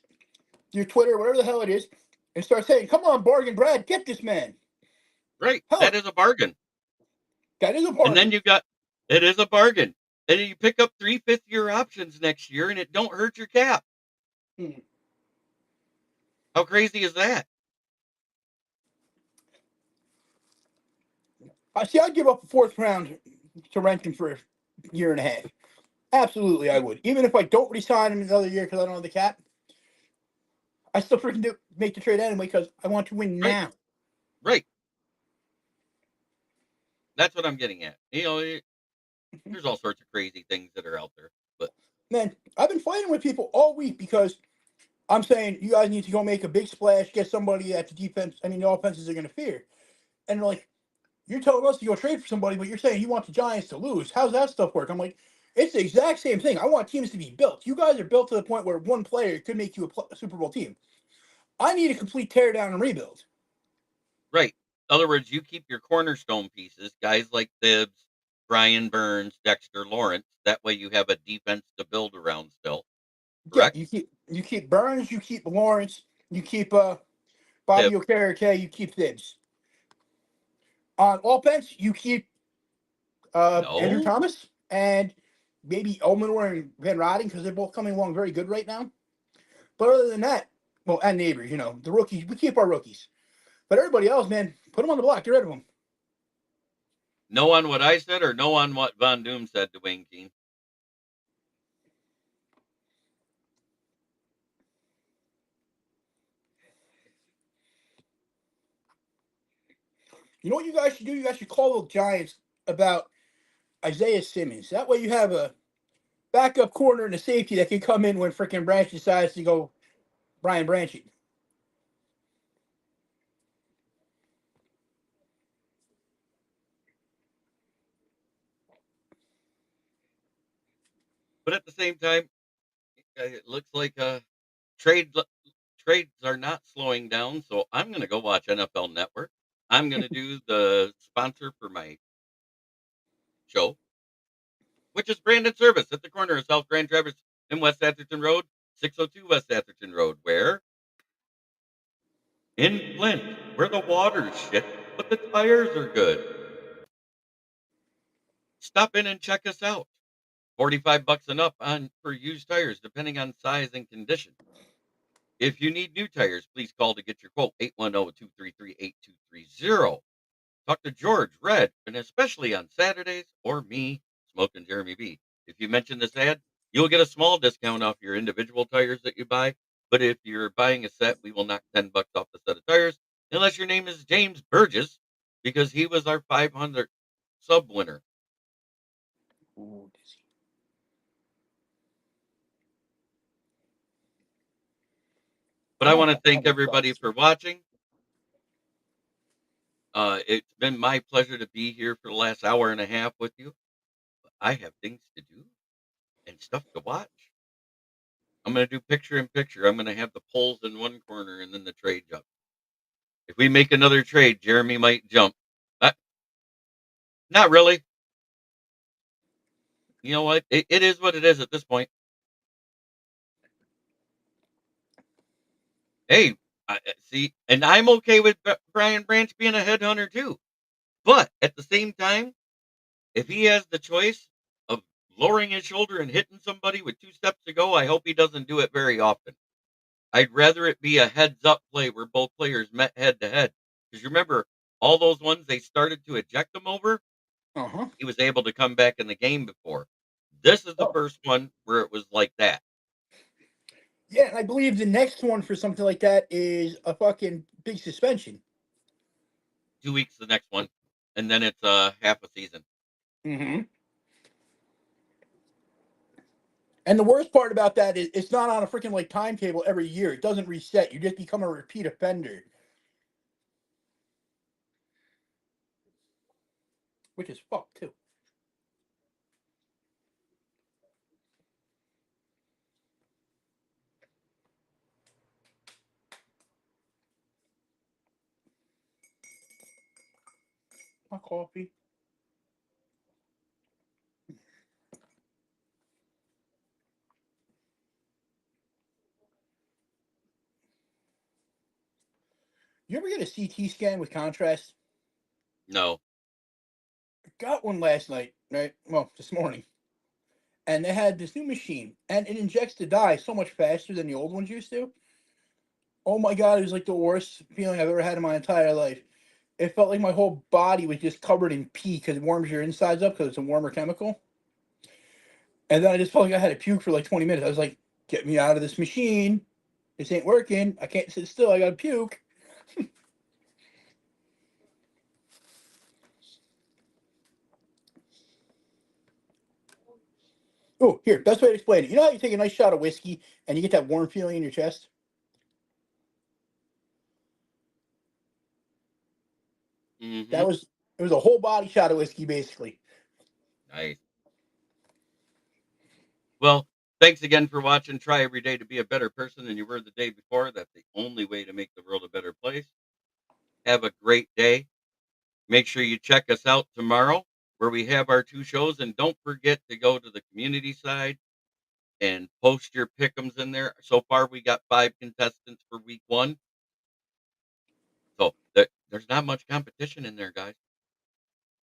your Twitter, whatever the hell it is, and start saying, come on, bargain Brad, get this man. Right. Hell, That is a bargain. that is a bargain. And then it is a bargain. And you pick up 3 fifth-year options next year, and it don't hurt your cap. How crazy is that? I'd give up a 4th round to rent him for a year and a half. Absolutely, I would. Even if I don't re-sign him another year because I don't have the cap, I still freaking make the trade anyway because I want to win now. Right. That's what I'm getting at. There's all sorts of crazy things that are out there. But man, I've been fighting with people all week because I'm saying you guys need to go make a big splash, get somebody at the offenses are going to fear. And they're like, you're telling us to go trade for somebody, but you're saying you want the Giants to lose. How's that stuff work? I'm like, it's the exact same thing. I want teams to be built. You guys are built to the point where one player could make you a Super Bowl team. I need a complete tear down and rebuild. right. In other words, you keep your cornerstone pieces, guys like Thibs, Brian Burns, Dexter Lawrence. That way you have a defense to build around still. Correct? Yeah, you keep Burns, you keep Lawrence, you keep Bobby Okereke, you keep Thibs. On offense, you keep Andrew No. Thomas and maybe Elmanor and Van Rodden because they're both coming along very good right now. But other than that, well, and neighbors, the rookies, we keep our rookies. But everybody else, man, put them on the block, get rid of them. No on what I said or no on what Von Doom said to Wayne Keene? You know what you guys should do? You guys should call the Giants about Isaiah Simmons. That way you have a backup corner and a safety that can come in when freaking Branch decides to go Brian Branchy. But at the same time, it looks like trades are not slowing down. So I'm going to go watch NFL Network. I'm going to do the sponsor for my show, which is Brandon Service at the corner of South Grand Traverse and West Atherton Road, 602 West Atherton Road, where in Flint, where the water's shit, but the tires are good. Stop in and check us out. $45 and up for used tires, depending on size and condition. If you need new tires, please call to get your quote, 810-233-8230. Talk to George, Red, and especially on Saturdays, or me, Smoking Jeremy B. If you mention this ad, you'll get a small discount off your individual tires that you buy. But if you're buying a set, we will knock $10 off the set of tires, unless your name is James Burgess, because he was our 500 sub winner. Ooh, But I want to thank everybody for watching. It's been my pleasure to be here for the last hour and a half with you. I have things to do and stuff to watch. I'm going to do picture in picture. I'm going to have the polls in one corner and then the trade jump. If we make another trade, Jeremy might jump. Not really. You know what? It is what it is at this point. Hey, see, and I'm okay with Brian Branch being a headhunter too. But at the same time, if he has the choice of lowering his shoulder and hitting somebody with 2 steps to go, I hope he doesn't do it very often. I'd rather it be a heads up play where both players met head to head. Because remember, all those ones they started to eject him over, he was able to come back in the game before. This is the first one where it was like that. Yeah, and I believe the next one for something like that is a fucking big suspension. 2 weeks, the next one. And then it's half a season. Mm-hmm. And the worst part about that is it's not on a freaking like timetable every year. It doesn't reset. You just become a repeat offender. Which is fucked too. My coffee. You ever get a CT scan with contrast? No. I got one last night, right? Well, this morning. And they had this new machine, and it injects the dye so much faster than the old ones used to. Oh my god, it was like the worst feeling I've ever had in my entire life. It felt like my whole body was just covered in pee because it warms your insides up because it's a warmer chemical. And then I just felt like I had to puke for like 20 minutes. I was like, get me out of this machine. This ain't working. I can't sit still. I gotta puke. Oh, here, best way to explain it. You know how you take a nice shot of whiskey and you get that warm feeling in your chest? Mm-hmm. It was a whole body shot of whiskey, basically. Nice. Well, thanks again for watching. Try every day to be a better person than you were the day before. That's the only way to make the world a better place. Have a great day. Make sure you check us out tomorrow where we have our 2 shows. And don't forget to go to the community side and post your pick'ems in there. So far, we got 5 contestants for week 1. So there's not much competition in there, guys.